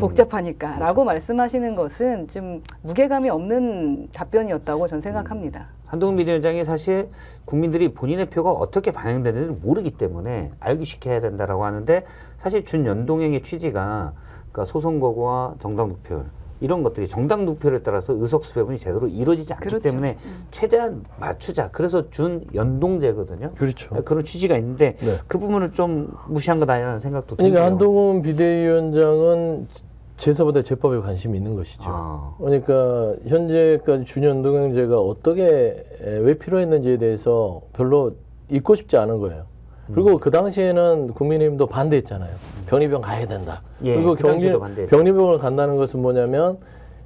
복잡하니까 라고 말씀하시는 것은 좀 무게감이 없는 답변이었다고 전 생각합니다. 한동훈 비대위원장이 사실 국민들이 본인의 표가 어떻게 반영되는지 모르기 때문에 알기 쉽게 해야 된다라고 하는데 사실 준연동형의 취지가 그러니까 소선 거부와 정당 득표율 이런 것들이 정당 득표율에 따라서 의석수 배분이 제대로 이루어지지 않기 그렇죠. 때문에 최대한 맞추자. 그래서 준연동제거든요. 그렇죠. 그런 취지가 있는데 네. 그 부분을 좀 무시한 것 아니라는 생각도 그러니까 들고요. 한동훈 비대위원장은 제사보다 제법에 관심이 있는 것이죠. 그러니까 현재까지 준연동형제가 어떻게 왜 필요했는지에 대해서 별로 잊고 싶지 않은 거예요. 그리고 그 당시에는 국민의힘도 반대했잖아요. 병리병 가야 된다. 그리고 그 당시에도 반대했죠. 병리병을 간다는 것은 뭐냐면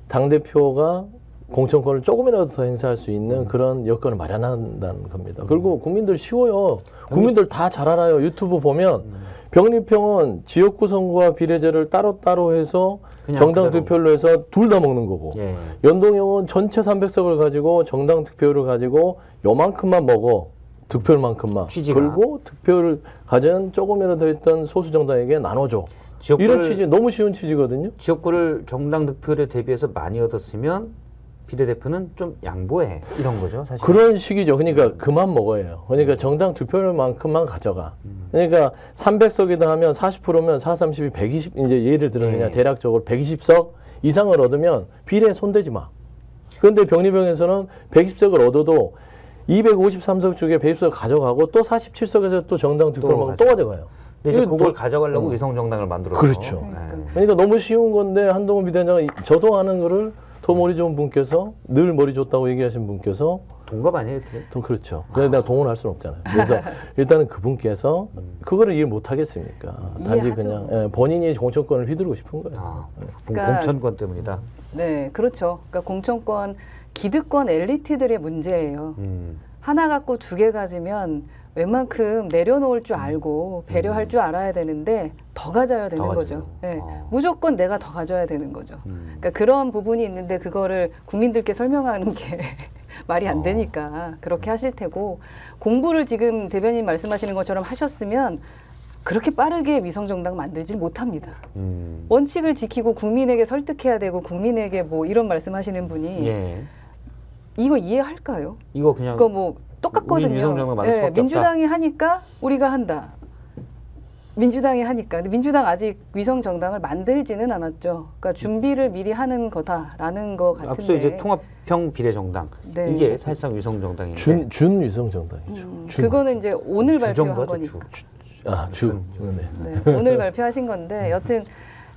당대표가 공천권을 조금이라도 더 행사할 수 있는 그런 여건을 마련한다는 겁니다. 그리고 국민들 쉬워요. 국민들 다 잘 알아요. 유튜브 보면 병리병은 지역구 선거와 비례제를 따로따로 해서 정당 득표율로 해서 둘 다 먹는 거고 연동형은 전체 300석을 가지고 정당 득표율을 가지고 요만큼만 먹어. 득표율만큼만. 그리고 득표율을 가진 조금이라도 했던 소수 정당에게 나눠줘. 이런 취지 너무 쉬운 취지거든요. 지역구를 정당 득표율에 대비해서 많이 얻었으면 비례대표는 좀 양보해 이런 거죠 사실. 그런 식이죠. 그러니까 그만 먹어요. 그러니까 정당 득표율만큼만 가져가. 그러니까 300석이다 하면 40%면 4, 30이 120 이제 예를 들어 그냥 대략적으로 120석 이상을 얻으면 비례에 손대지 마. 그런데 병리병에서는 120석을 얻어도 253석 중에 120석 가져가고 또 47석에서 또 정당 득표율만 또 가져가요. 근데 이제 그걸 가져가려고 위성정당을 만들었죠. 그렇죠. 그러니까 너무 쉬운 건데 한동훈 비대위원장은 저도 아는 거를 더 머리 좋은 분께서 늘 머리 좋다고 얘기하신 분께서 동갑 아니에요? 그렇죠. 내가 동원할 수는 없잖아요. 그래서 일단은 그분께서 그거를 이해 못 하겠습니까? 단지 이해하죠. 그냥 본인이 공천권을 휘두르고 싶은 거예요. 그러니까 공천권 때문이다. 네, 그렇죠. 그러니까 공천권 기득권 엘리트들의 문제예요. 하나 갖고 두 개 가지면 웬만큼 내려놓을 줄 알고 배려할 줄 알아야 되는데 더 가져야 되는 거죠. 네, 무조건 내가 더 가져야 되는 거죠. 그러니까 그런 부분이 있는데 그거를 국민들께 설명하는 게 말이 안 되니까 그렇게 하실 테고 공부를 지금 대변인 말씀하시는 것처럼 하셨으면 그렇게 빠르게 위성정당 만들지 못합니다. 원칙을 지키고 국민에게 설득해야 되고 국민에게 뭐 이런 말씀하시는 분이 이거 이해할까요? 이거 그냥 그거 뭐 똑같거든요. 위성정당 만들 수밖에 없다. 민주당이 하니까 우리가 한다. 민주당이 하니까. 근데 민주당 아직 위성정당을 만들지는 않았죠. 그러니까 준비를 미리 하는 거다라는 거 같은데. 앞서 이제 통합형 비례정당 이게 사실상 위성정당인데 준 위성정당이죠. 그거는 이제 오늘 발표한 거니까. 네. 오늘 발표하신 건데 여튼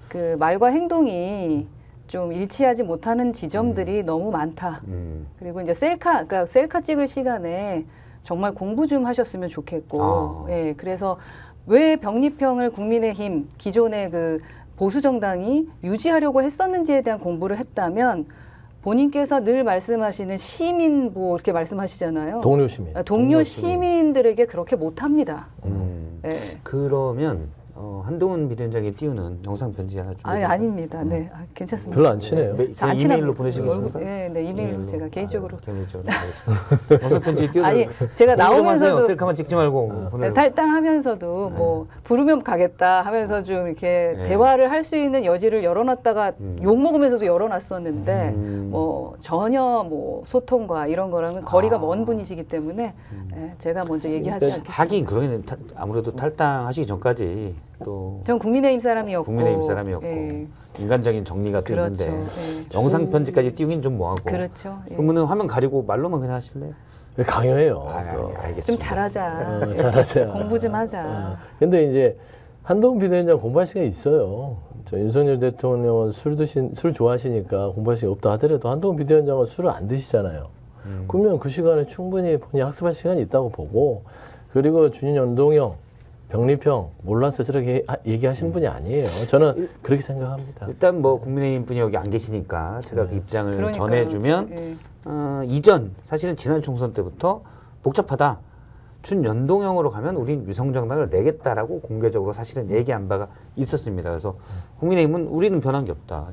그 말과 행동이 좀 일치하지 못하는 지점들이 너무 많다. 음. 그리고 이제 그러니까 셀카 찍을 시간에 정말 공부 좀 하셨으면 좋겠고, 예, 그래서 왜 병립형을 국민의힘 기존의 그 보수 정당이 유지하려고 했었는지에 대한 공부를 했다면 본인께서 늘 말씀하시는 시민보 이렇게 말씀하시잖아요. 동료 시민. 동료 시민들에게 그렇게 못합니다. 예. 그러면 한동훈 비대위원장이 띄우는 영상 편지 하나 좀. 아닙니다. 네, 괜찮습니다. 별로 안 친해요. 안 이메일로 친합니다. 보내시겠습니까? 네, 이메일로 제가 개인적으로. 개인적으로 알겠습니다. 영상 편지 띄워. 아니, 제가 나오면서도 셀카만 찍지 말고. 보내요. 탈당하면서도 뭐 부르면 가겠다 하면서 좀 이렇게 대화를 할 수 있는 여지를 열어놨다가 욕 먹으면서도 열어놨었는데 뭐 전혀 뭐 소통과 이런 거랑은 거리가 먼 분이시기 때문에 예, 제가 먼저 얘기하지 않겠습니다. 하긴 그러긴 아무래도 탈당하시기 전까지 또 전 국민의힘 사람이었고, 국민의힘 사람이었고 예, 인간적인 정리가 또 그렇죠. 있는데 예, 영상 편지까지 띄우긴 좀 뭐하고. 그렇죠. 예. 그러면은 화면 가리고 말로만 그냥 하실래요? 강요해요. 알겠습니다. 좀 잘하자. 잘하자. 공부 좀 하자. 근데 이제 한동훈 비대위원장 공부할 시간이 있어요. 저 윤석열 대통령은 술 좋아하시니까 공부할 시간이 없다 하더라도 한동훈 비대위원장은 술을 안 드시잖아요. 그러면 그 시간에 충분히 본인이 학습할 시간이 있다고 보고, 그리고 준인 연동형, 병립형 몰라서 저렇게 얘기하신 분이 아니에요. 저는 그렇게 생각합니다. 일단 뭐 국민의힘 분이 여기 안 계시니까 제가 그 입장을 그러니까요. 전해주면 예. 이전 사실은 지난 총선 때부터 복잡하다. 준연동형으로 가면 우린 위성정당을 내겠다라고 공개적으로 사실은 얘기한 바가 있었습니다. 그래서 국민의힘은 우리는 변한 게 없다.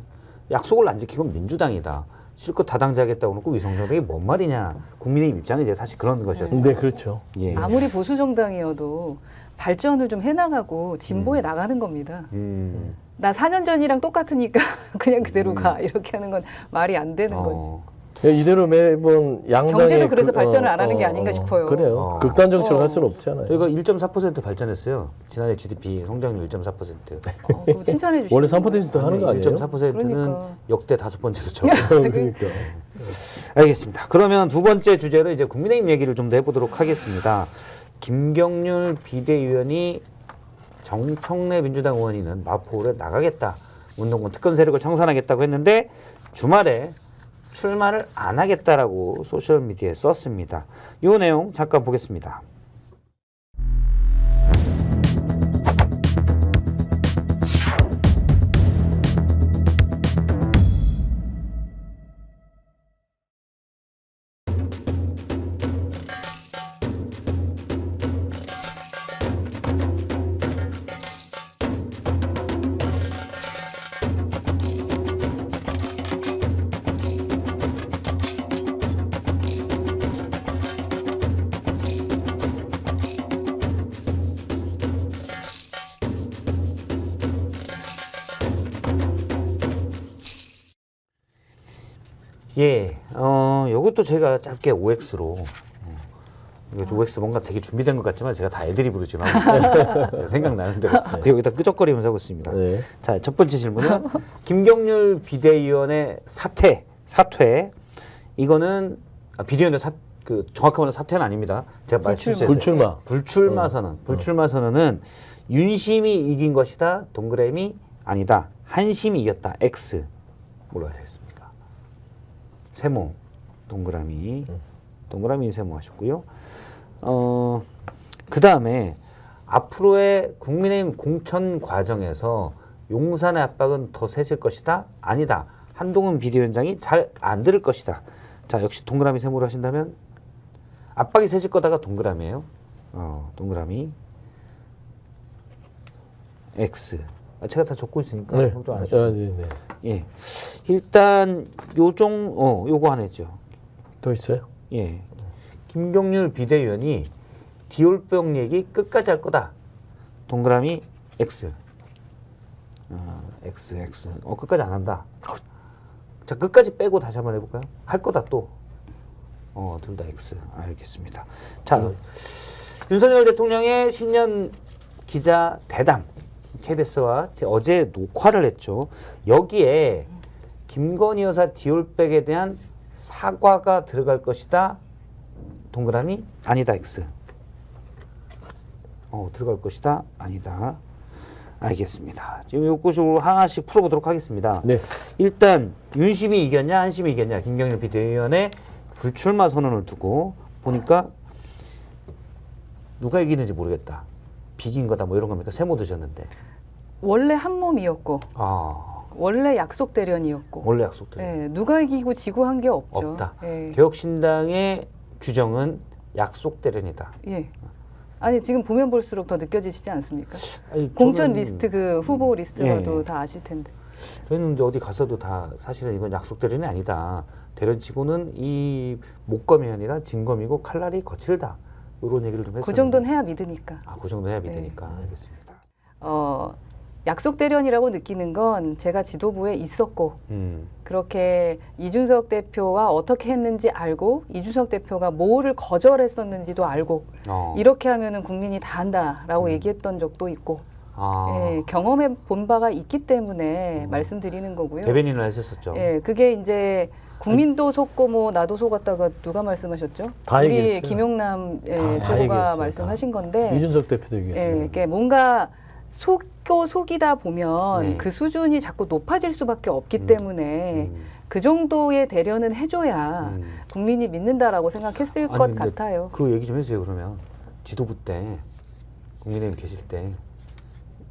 약속을 안 지키건 민주당이다. 실컷 다당제하겠다고 놓고 위성정당이 뭔 말이냐. 국민의힘 입장이 이제 사실 그런 것이었죠. 네, 그렇죠. 예. 아무리 보수 정당이어도 발전을 좀 해나가고 진보해 나가는 겁니다. 나 4년 전이랑 똑같으니까 그냥 그대로 가 이렇게 하는 건 말이 안 되는 거지. 이대로 매번 양당의 경제도 그래서 발전을 안 하는 게 아닌가 싶어요. 그래요. 극단 정치로 갈 수는 없잖아요. 저희가 1.4% 발전했어요. 지난해 GDP 성장률 1.4%. 그거 칭찬해 주시죠. 원래 3% 하는 거 아니에요? 1.4%는 그러니까. 역대 5번째로 그러니까. 알겠습니다. 그러면 두 번째 주제로 이제 국민의힘 얘기를 좀 더 해보도록 하겠습니다. 김경률 비대위원이 정청래 민주당 의원이는 마포로 나가겠다. 운동권 특권 세력을 청산하겠다고 했는데 주말에 출마를 안 하겠다라고 소셜미디어에 썼습니다. 이 내용 잠깐 보겠습니다. 예, 요것도 제가 짧게 OX로 이거 OX 뭔가 되게 준비된 것 같지만 제가 다 애드립으로 지금 하고 있어요. 생각나는 대로 그 여기다 끄적거리면서 하고 있습니다. 네. 자, 첫 번째 질문은 김경률 비대위원의 사퇴. 이거는 비대위원의 그 정확한 말은 사퇴는 아닙니다. 제가 말실수했어요. 불출마. 불출마 선언은 윤심이 이긴 것이다. 동그라미 아니다. 한심이 이겼다. X. 뭘로 해야 되겠습니까? 세모 동그라미 세모 하셨고요. 그 다음에 앞으로의 국민의힘 공천 과정에서 용산의 압박은 더 세질 것이다? 아니다. 한동훈 비대위원장이 잘 안 들을 것이다. 자, 역시 동그라미 세모로 하신다면 압박이 세질 거다가 동그라미예요. 동그라미 X. 제가 다 적고 있으니까 네. 걱정 안 하셔도 돼요. 네. 예. 일단 요거 하나 있죠. 또 있어요? 예. 김경률 비대위원이 디올병 얘기 끝까지 할 거다. 동그라미 X. X. 끝까지 안 한다. 자, 끝까지 빼고 다시 한번 해볼까요? 할 거다 또. 둘 다 X. 알겠습니다. 자, 윤석열 대통령의 신년 기자 대담. KBS와 어제 녹화를 했죠. 여기에 김건희 여사 디올백에 대한 사과가 들어갈 것이다. 동그라미 아니다 X. 들어갈 것이다. 아니다. 알겠습니다. 지금 요것으로 하나씩 풀어보도록 하겠습니다. 네. 일단 윤심이 이겼냐 한심이 이겼냐 김경일 비대위원의 불출마 선언을 두고 보니까 누가 이기는지 모르겠다. 비긴 거다 뭐 이런 겁니까? 세모 드셨는데. 원래 한 몸이었고 원래 약속 대련이었고 원래 약속대로. 예, 누가 이기고 지고 한 게 없죠. 없다. 예. 개혁신당의 규정은 약속 대련이다. 예. 아니 지금 보면 볼수록 더 느껴지시지 않습니까? 아니, 공천 저는- 리스트 그 후보 리스트라도 예. 다 아실 텐데. 저희는 이제 어디 가서도 다 사실은 이건 약속 대련이 아니다. 대련치고는 이 목검이 아니라 진검이고 칼날이 거칠다. 이런 얘기를 좀 했어요. 그 정도는 해야 믿으니까. 그 정도 해야 믿으니까 알겠습니다. 약속 대련이라고 느끼는 건 제가 지도부에 있었고 음. 그렇게 이준석 대표와 어떻게 했는지 알고 이준석 대표가 뭐를 거절했었는지도 알고 이렇게 하면은 국민이 다 한다라고 얘기했던 적도 있고 예, 경험해 본 바가 있기 때문에 말씀드리는 거고요. 대변인을 했었죠. 예, 그게 이제 국민도 속고 뭐 나도 속았다가 누가 말씀하셨죠? 다 우리 얘기했어요. 김용남 다 최고가 얘기했어요, 말씀하신 건데 이준석 대표도 예, 얘기했어요. 이게 뭔가 속이다 보면 네. 그 수준이 자꾸 높아질 수밖에 없기 때문에 음. 그 정도의 대련은 해줘야 국민이 믿는다라고 생각했을 아니, 것 근데 같아요. 그 얘기 좀 해주세요. 그러면 지도부 때 국민의힘 계실 때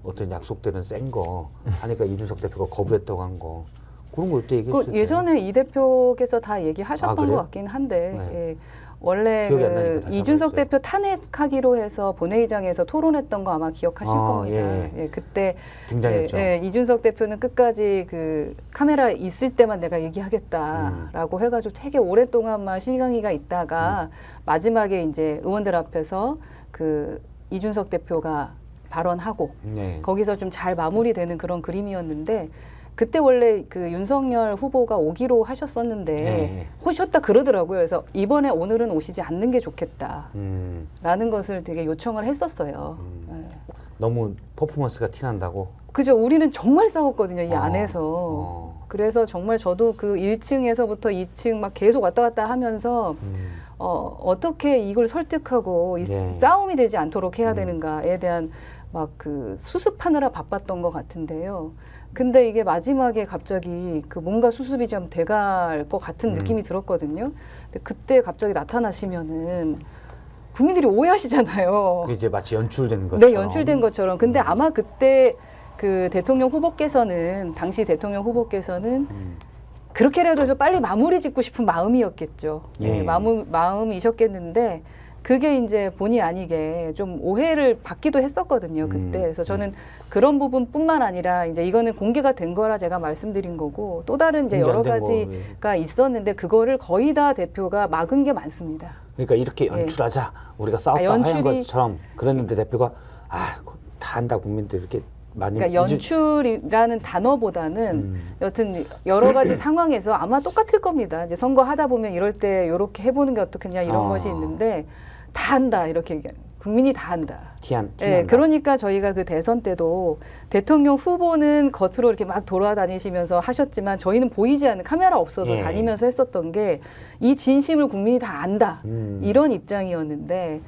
어떤 약속들은 센 거 하니까 이준석 대표가 거부했다고 한 거 그런 거 그때 얘기했을 그 때 예전에 이 대표께서 다 얘기하셨던 그래요? 것 같긴 한데 네. 예, 원래 기억이 안 나니까 그 다시 이준석 한번 대표 탄핵하기로 해서 본회의장에서 토론했던 거 아마 기억하실 겁니다. 예. 예, 그때 등장했죠. 예, 이준석 대표는 끝까지 그 카메라 있을 때만 내가 얘기하겠다라고 해가지고 되게 오랫동안만 실강이가 있다가 마지막에 이제 의원들 앞에서 그 이준석 대표가 발언하고 네. 거기서 좀 잘 마무리되는 그런 그림이었는데 그때 원래 그 윤석열 후보가 오기로 하셨었는데 네. 오셨다 그러더라고요. 그래서 이번에 오늘은 오시지 않는 게 좋겠다라는 것을 되게 요청을 했었어요. 예. 너무 퍼포먼스가 티난다고. 그죠. 우리는 정말 싸웠거든요. 이 안에서. 그래서 정말 저도 그 1층에서부터 2층 막 계속 왔다 갔다 하면서 어떻게 이걸 설득하고 네. 싸움이 되지 않도록 해야 되는가에 대한 막 그 수습하느라 바빴던 것 같은데요. 근데 이게 마지막에 갑자기 그 뭔가 수습이 좀 돼갈 것 같은 느낌이 들었거든요. 근데 그때 갑자기 나타나시면은 국민들이 오해하시잖아요. 그게 이제 마치 연출된 것처럼. 네, 연출된 것처럼. 근데 아마 그때 그 대통령 후보께서는 당시 대통령 후보께서는 그렇게라도 해서 빨리 마무리 짓고 싶은 마음이었겠죠. 예. 네, 마음이셨겠는데 그게 이제 본의 아니게 좀 오해를 받기도 했었거든요. 그때. 그래서 저는 그런 부분뿐만 아니라 이제 이거는 공개가 된 거라 제가 말씀드린 거고 또 다른 이제 공개 여러 안 된 가지가 있었는데 그거를 거의 다 대표가 막은 게 많습니다. 그러니까 이렇게 연출하자. 우리가 싸웠다 하는 것처럼 그랬는데 대표가 다 안다 국민들 이렇게 많이. 그러니까 연출이라는 단어보다는 여튼 여러 가지 상황에서 아마 똑같을 겁니다. 이제 선거 하다 보면 이럴 때 이렇게 해보는 게 어떻겠냐 이런 것이 있는데 다 한다 이렇게 얘기하는. 국민이 다 한다. 티난다. 그러니까 저희가 그 대선 때도 대통령 후보는 겉으로 이렇게 막 돌아다니시면서 하셨지만 저희는 보이지 않는 카메라 없어도 예. 다니면서 했었던 게 이 진심을 국민이 다 안다 이런 입장이었는데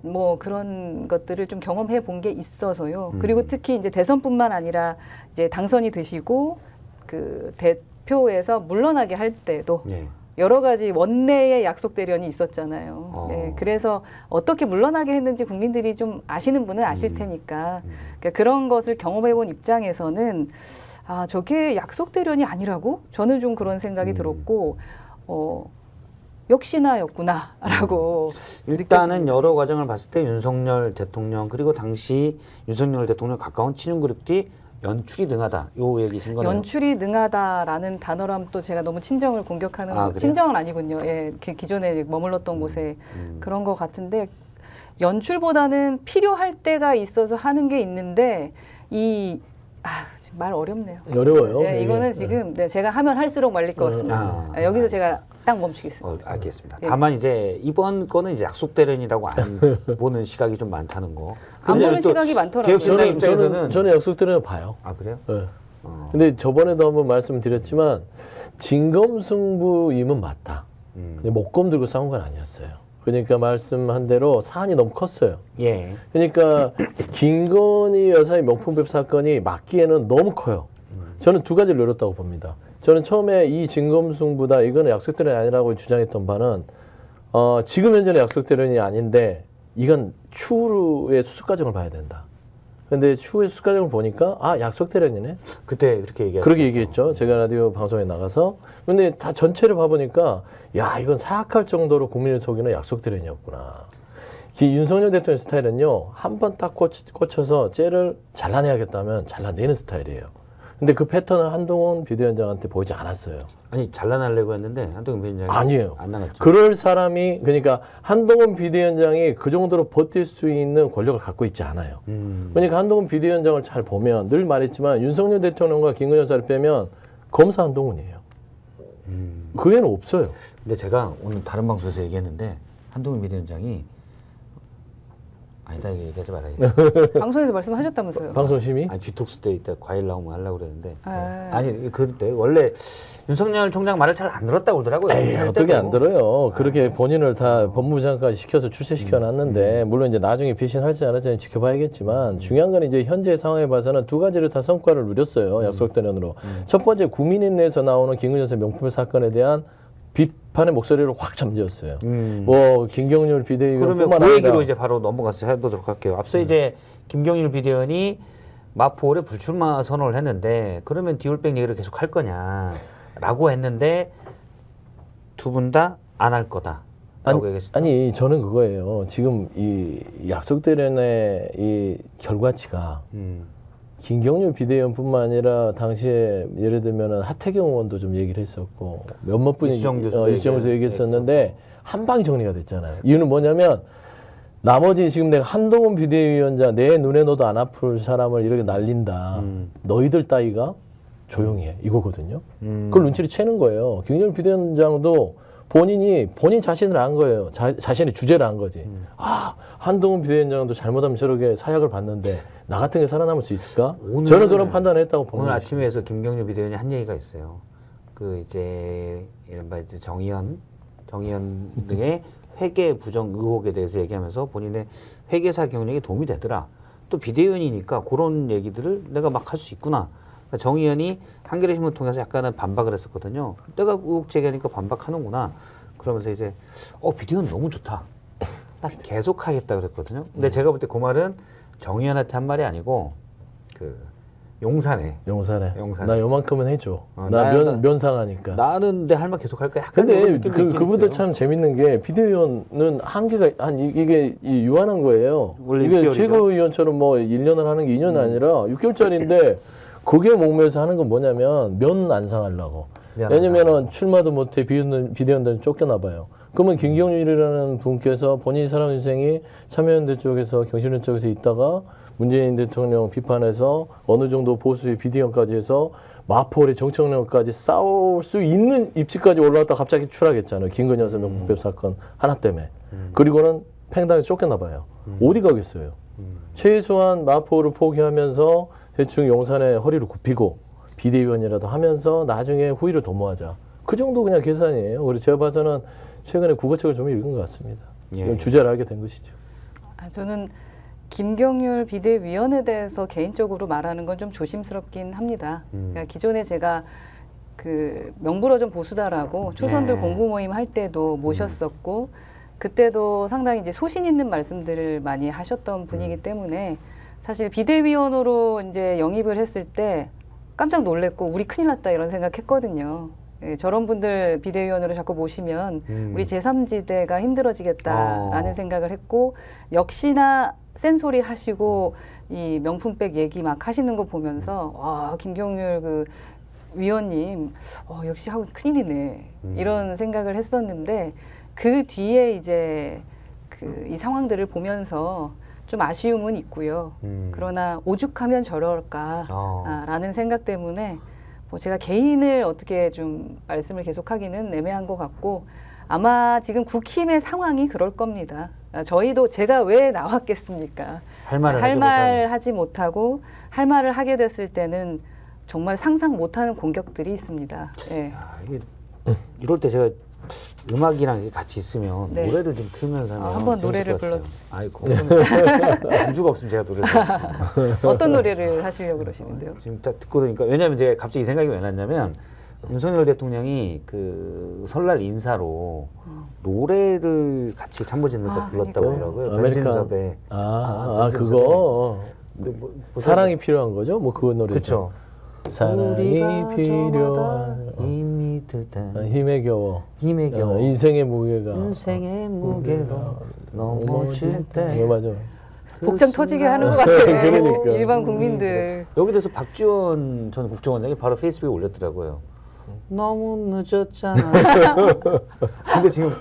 뭐 그런 것들을 좀 경험해 본 게 있어서요. 그리고 특히 이제 대선뿐만 아니라 이제 당선이 되시고 그 대표에서 물러나게 할 때도 예. 여러 가지 원내의 약속 대련이 있었잖아요. 네, 그래서 어떻게 물러나게 했는지 국민들이 좀 아시는 분은 아실 테니까 그러니까 그런 것을 경험해 본 입장에서는 저게 약속 대련이 아니라고? 저는 좀 그런 생각이 들었고 역시나였구나라고 일단은 여러 과정을 봤을 때 윤석열 대통령 그리고 당시 윤석열 대통령 가까운 친윤 그룹들이 연출이 능하다. 요 얘기신 거네요. 연출이 능하다라는 단어라면 또 제가 너무 친정을 공격하는 그래요? 친정은 아니군요. 예, 기존에 머물렀던 곳에 그런 것 같은데 연출보다는 필요할 때가 있어서 하는 게 있는데 지금 말 어렵네요. 어려워요. 네, 이거는 지금 제가 하면 할수록 말릴 것 같습니다. 여기서 제가 딱 멈추겠습니다. 알겠습니다. 예. 다만 이제 이번 거는 이제 약속 대련이라고 안 보는 시각이 좀 많다는 거. 안 보는 시각이 많더라고요. 개혁신당 입장에서는 저는 약속대로 봐요. 그래요? 네. 근데 저번에도 한번 말씀드렸지만 진검승부임은 맞다. 근데 목검 들고 싸운 건 아니었어요. 그러니까 말씀한 대로 사안이 너무 컸어요. 예. 그러니까 김건희 여사의 명품백 사건이 막기에는 너무 커요. 저는 두 가지를 노렸다고 봅니다. 저는 처음에 이 진검승부다, 이거는 약속대련이 아니라고 주장했던 바는 지금 현재는 약속대련이 아닌데 이건 추후의 수습 과정을 봐야 된다. 근데 추후의 수습 과정을 보니까 약속대련이네. 그때 그렇게 얘기했어요. 그렇게 얘기했죠. 제가 라디오 방송에 나가서. 근데 다 전체를 봐보니까 이건 사악할 정도로 국민을 속이는 약속대련이었구나. 윤석열 대통령 스타일은요, 한 번 딱 꽂혀서 쟤를 잘라내야겠다면 잘라내는 스타일이에요. 근데 그 패턴은 한동훈 비대위원장한테 보이지 않았어요. 아니 잘라내려고 했는데 한동훈 비대위원장이 아니에요. 안 나갔죠. 그럴 사람이, 그러니까 한동훈 비대위원장이 그 정도로 버틸 수 있는 권력을 갖고 있지 않아요. 그러니까 한동훈 비대위원장을 잘 보면 늘 말했지만 윤석열 대통령과 김건희 여사를 빼면 검사 한동훈이에요. 그 외에는 없어요. 근데 제가 오늘 다른 방송에서 얘기했는데 한동훈 비대위원장이 아니다, 이거 얘기하지 말아야겠다. 방송에서 말씀하셨다면서요. 방송심의? 아니, 뒤톡스 때 이따 과일 나오면 하려고 그랬는데. 아. 아니, 그때 원래 윤석열 총장 말을 잘 안 들었다고 그러더라고요. 에이, 어떻게 안 들어요. 그렇게 본인을 다 법무부장까지 시켜서 출세시켜 놨는데, 물론 이제 나중에 배신할지 안 할지는 지켜봐야겠지만, 중요한 건 이제 현재 상황에 봐서는 두 가지를 다 성과를 누렸어요. 약속대련으로. 첫 번째, 국민인내에서 나오는 김건희 여사 명품백 사건에 대한 비판의 목소리를 확 잠재웠어요. 뭐 김경률 비대위원뿐만 그러면 그 아니라 얘기로 이제 바로 넘어가서 해보도록 할게요. 앞서 이제 김경률 비대위원이 마포홀에 불출마 선언을 했는데 그러면 디올백 얘기를 계속 할 거냐라고 했는데 두 분 다 안 할 거다. 아니 저는 그거예요. 지금 이 약속대련의 이 결과치가 김경률 비대위원뿐만 아니라 당시에 예를 들면은 하태경 의원도 좀 얘기를 했었고 몇몇 분이 이수정 교수도 얘기했었는데 한 방에 정리가 됐잖아요. 이유는 뭐냐면 나머지 지금 내가 한동훈 비대위원장 내 눈에 넣어도 안 아플 사람을 이렇게 날린다. 너희들 따위가 조용히 해. 이거거든요. 그걸 눈치를 채는 거예요. 김경률 비대위원장도 본인 자신을 안 거예요. 자신의 주제를 안 거지. 한동훈 비대위원장도 잘못하면 저렇게 사약을 받는데 나 같은 게 살아남을 수 있을까? 저는 그런 판단을 했다고 봅니다. 오늘 아침에서 김경률 비대위원이 한 얘기가 있어요. 그 이제 이른바 이제 정의연 등의 회계 부정 의혹에 대해서 얘기하면서 본인의 회계사 경력이 도움이 되더라. 또 비대위원이니까 그런 얘기들을 내가 막 할 수 있구나. 그러니까 정의연이 한겨레 신문 통해서 약간은 반박을 했었거든요. 내가 의혹 제기하니까 반박하는구나. 그러면서 이제 비대위원 너무 좋다. 나 계속 하겠다 그랬거든요. 근데 제가 볼 때 그 말은 정의연한테 한 말이 아니고 그 용산에. 나 요만큼은 해줘. 나 면상하니까. 나는 내 할 말 계속 할 거야. 약간 근데 그분도 참 재밌는 게 비대위원은 한계가 이게 유한한 거예요. 원래 이게 6개월이죠. 최고위원처럼 뭐 1년을 하는 게 2년이 아니라 6개월짜리인데 그게 목매서 하는 건 뭐냐면 면 안 상하려고. 왜냐면은 출마도 못해 비대위원들은 쫓겨나 봐요. 그러면 김경률이라는 분께서 본인 살아온 인생이 참여연대 쪽에서 경실련 쪽에서 있다가 문재인 대통령 비판해서 어느 정도 보수의 비대위원까지 해서 마포의 정청래까지 싸울 수 있는 입지까지 올라왔다 갑자기 추락했잖아요. 김건희 여사 명품백 사건 하나 때문에. 그리고는 팽당해서 쫓겨나 봐요. 어디 가겠어요. 최소한 마포를 포기하면서 대충 용산에 허리를 굽히고 비대위원이라도 하면서 나중에 후위를 도모하자. 그 정도 그냥 계산이에요. 그래서 제가 봐서는 최근에 국어책을 좀 읽은 것 같습니다. 예. 주제를 알게 된 것이죠. 저는 김경률 비대위원에 대해서 개인적으로 말하는 건 좀 조심스럽긴 합니다. 그러니까 기존에 제가 그 명불허전 보수다라고 초선들 공부 모임 할 때도 모셨었고 그때도 상당히 이제 소신 있는 말씀들을 많이 하셨던 분이기 때문에 사실 비대위원으로 이제 영입을 했을 때 깜짝 놀랬고 우리 큰일 났다 이런 생각했거든요. 예, 저런 분들 비대위원으로 자꾸 모시면 우리 제3지대가 힘들어지겠다라는 생각을 했고 역시나 센소리 하시고 이 명품백 얘기 막 하시는 거 보면서 와 김경률 그 위원님 역시 하고 큰일이네 이런 생각을 했었는데 그 뒤에 이제 그 이 상황들을 보면서 좀 아쉬움은 있고요. 그러나 오죽하면 저럴까라는 생각 때문에 뭐 제가 개인을 어떻게 좀 말씀을 계속하기는 애매한 것 같고 아마 지금 국힘의 상황이 그럴 겁니다. 저희도 제가 왜 나왔겠습니까? 할 말 하지 못하고 할 말을 하게 됐을 때는 정말 상상 못하는 공격들이 있습니다. 예. 이럴 때 제가 음악이랑 이렇게 같이 있으면 네. 노래를 좀 틀면서 하면 한번 재밌을 노래를 것 같아요. 불러- 아이고 안주가 없으면 제가 노래를 어떤 노래를 하시려고 그러시는데요? 지금 딱 듣고 보니까 왜냐면 제가 갑자기 이 생각이 왜 났냐면 윤석열 대통령이 그 설날 인사로 노래를 같이 참모진들과 아, 불렀다고 그러니까요. 하더라고요. 아메리칸. 벤진섭의 그거 사랑이 필요한 거죠? 뭐 그 노래. 그렇죠. 사랑이 필요한 힘이 들 때 힘에 겨워. 힘에 겨워 인생의 무게가 인생의 무게가 넘어질 때 네, 맞아. 복장 터지게 하는 것 같아요. 그러니까. 일반 국민들. 여기 대해서 박지원 전 국정원장이 바로 페이스북에 올렸더라고요. 너무 늦었잖아. 근데 지금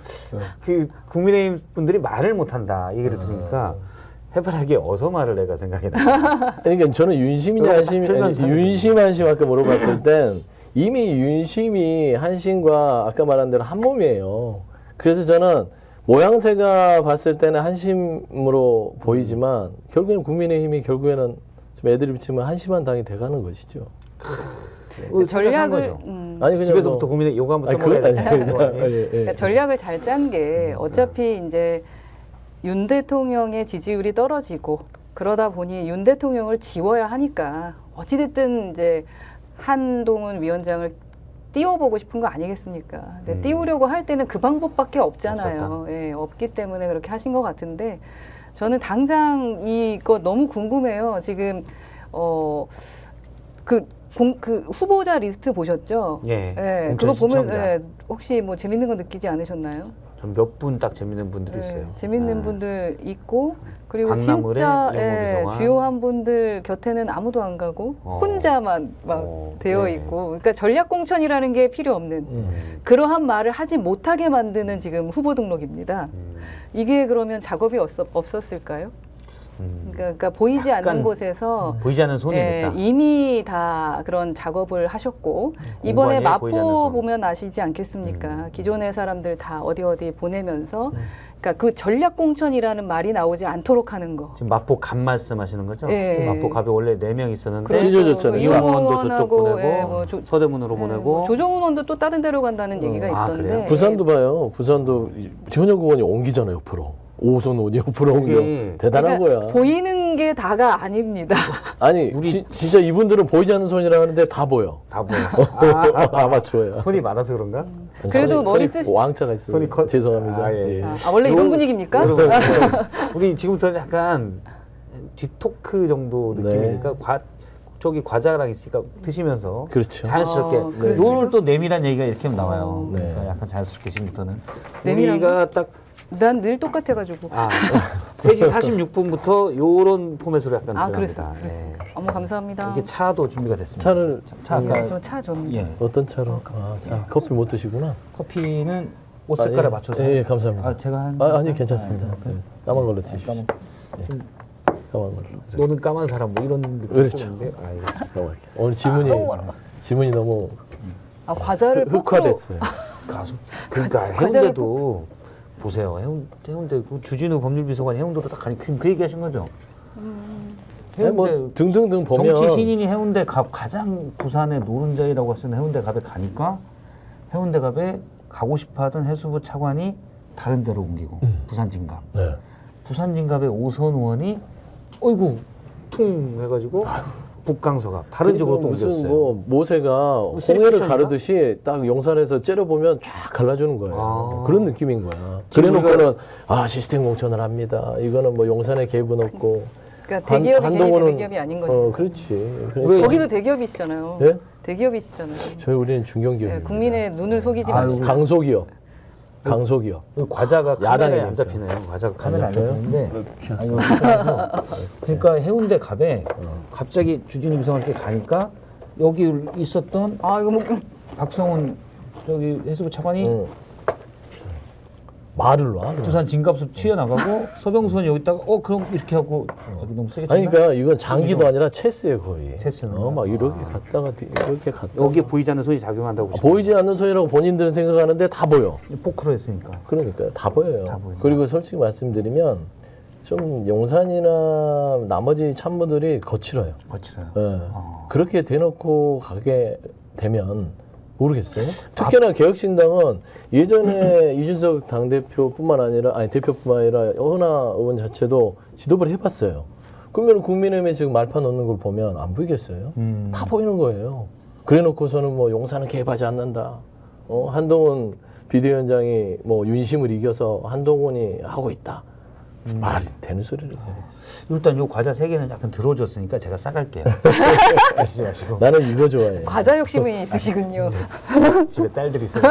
그 국민의힘 분들이 말을 못한다 이 얘기를 들으니까 해바라기 어서 말을 내가 생각이 나. 그러니까 저는 윤심이냐 윤심 한심 아까 물어봤을 땐 이미 윤심이 한심과 아까 말한 대로 한 몸이에요. 그래서 저는 모양새가 봤을 때는 한심으로 보이지만 결국에는 국민의힘이 결국에는 좀 애드립 치면 한심한 당이 돼가는 것이죠. 전략을 아니 그냥 집에서부터 뭐, 고민해 요거 한번 아니, 써먹어야 그건 돼. 아니에요. 예, 예. 그러니까 전략을 잘 짠 게 어차피 이제 윤 대통령의 지지율이 떨어지고 그러다 보니 윤 대통령을 지워야 하니까 어찌됐든 이제 한동훈 위원장을 띄워보고 싶은 거 아니겠습니까? 근데 띄우려고 할 때는 그 방법밖에 없잖아요. 예, 없기 때문에 그렇게 하신 것 같은데 저는 당장 이거 너무 궁금해요. 지금 그 후보자 리스트 보셨죠? 예. 예, 그거 보면 혹시 뭐 재밌는 거 느끼지 않으셨나요? 전 몇 분 딱 재밌는 분들이 네, 있어요. 재밌는 분들 있고 그리고 강남을의 진짜 영업이동안. 주요한 분들 곁에는 아무도 안 가고 혼자만 막 되어 네. 있고 그러니까 전략 공천이라는 게 필요 없는 그러한 말을 하지 못하게 만드는 지금 후보 등록입니다. 이게 그러면 작업이 없었을까요? 그러니까 보이지 않는 약간 곳에서 보이지 않는 손이 있다. 이미 다 그런 작업을 하셨고 이번에 공관위에 보이지 않는 마포 손. 보면 아시지 않겠습니까? 기존의 사람들 다 어디 보내면서 그러니까 그 전략 공천이라는 말이 나오지 않도록 하는 거. 지금 마포 갑 말씀하시는 거죠? 예. 마포 갑에 원래 4명 있었는데 그래서 찢어졌잖아요. 이용원도 저쪽 이용원하고, 보내고 예, 뭐 서대문으로 예, 보내고 뭐 조정훈 원도 또 다른 데로 간다는 얘기가 아, 있던데. 그래요? 부산도 봐요. 부산도 전역 의원이 옮기잖아요. 옆으로. 5호선 의원이 옆으로 옮겨. 그게 대단한 그러니까 거야. 보이는 게 다가 아닙니다. 아니 진짜 이분들은 보이지 않는 손이라 하는데 다 보여. 다 보여. 아마추어야. 손이 많아서 그런가? 그래도 머리 손이 쓰시- 왕자가 있어요. 손이 커- 죄송합니다. 아, 예. 예. 원래 이런 분위기입니까? 여러분, 우리 지금부터 약간 뒷토크 정도 느낌이니까 저기 과자랑 있으니까 드시면서 그렇죠. 자연스럽게 그렇습니까? 오늘 또 내밀한 얘기가 이렇게 나와요. 네. 그러니까 약간 자연스럽게 지금부터는 내밀한 우리가 딱 난 늘 똑같아가지고. 3시 46분부터 요런 포맷으로 약간 아, 들어갑니다. 그렇습니까? 어머 감사합니다. 이렇게 차도 준비가 됐습니다. 차를 차 아까 저차 좋네. 예. 어떤 차로? 커피 못 드시구나. 커피는 옷 색깔에 예. 맞춰서 예, 감사합니다. 아, 제가 한 아니 괜찮습니다. 네. 까만 걸로 드십시오. 까만. 예. 까만 걸로. 너는 까만 사람 뭐 이런 느낌 그렇죠. 좀 있는데 알겠습니다. 넘어갈게요. 오늘 지문이 너무 아 과자를 흑화됐어요. 가수 그러니까 해운대도 보세요. 해운대 그 주진우 법률비서관이 해운대로 딱 가니 그 얘기하신 거죠. 아니, 뭐 등등등 보면 정치 신인이 해운대 갑 가장 부산의 노른자이라고 했을 해운대 갑에 가니까 해운대 갑에 가고 싶어하던 해수부 차관이 다른 데로 옮기고 부산 진갑. 네. 부산 진갑의 오선 의원이 어이구 퉁 해가지고 북강서갑 다른 쪽으로 또 무슨 옮겼어요. 뭐 모세가 홍해를 쓰리쿠션인가? 가르듯이 딱 용산에서 째려보면 쫙 갈라주는 거예요. 아. 그런 느낌인 거야. 지금 그래놓고는 시스템 공천을 합니다. 이거는 뭐 용산에 개입은 없고. 그러니까 대기업이 괜히 대기업이 아닌 거죠. 그렇지. 우리 거기도 대기업이시잖아요. 예? 대기업이시잖아요. 우리는 중견기업입니다. 예, 국민의 눈을 속이지 아유, 맙시다. 강소기업. 강소기업. 과자가 카메라에 야당이니까. 안 잡히네요. 과자가 카메라에 안 잡혀요? 잡히는데 이거 괜찮아서. 그러니까 해운대 갑에 갑자기 주진우 비서관께 가니까 여기 있었던 아 이거 뭐 박성훈 저기 해수부 차관이 말을 놔. 부산 진갑수 튀어나가고 서병수는 여기 있다가 그럼 이렇게 하고 여기 너무 세게 아니 쳤나? 그러니까 이건 장기도 아니라 체스예요 거의. 체스는. 막 이렇게 갔다가 이렇게 갔다. 여기에 보이지 않는 손이 작용한다고 보시면 보이지 않는 손이라고 본인들은 생각하는데 다 보여. 포크로 했으니까. 그러니까 다 보여요. 다 보인다. 그리고 솔직히 말씀드리면 좀 용산이나 나머지 참모들이 거칠어요. 거칠어요. 예. 그렇게 대놓고 가게 되면 모르겠어요. 특히나 개혁신당은 예전에 이준석 당대표뿐만 아니라, 아니, 대표뿐만 아니라 허은하 의원 자체도 지도부를 해봤어요. 그러면 국민의힘에 지금 말파 넣는 걸 보면 안 보이겠어요? 다 보이는 거예요. 그래 놓고서는 뭐 용산은 개입하지 않는다. 한동훈 비대위원장이 뭐 윤심을 이겨서 한동훈이 하고 있다. 말이 되는 소리를 해야지. 일단 요 과자 3개는 약간 들어줬으니까 제가 싸갈게요. 하시지 마시고. 나는 이거 좋아해. 과자 욕심이 있으시군요. 집에 딸들이 있어요.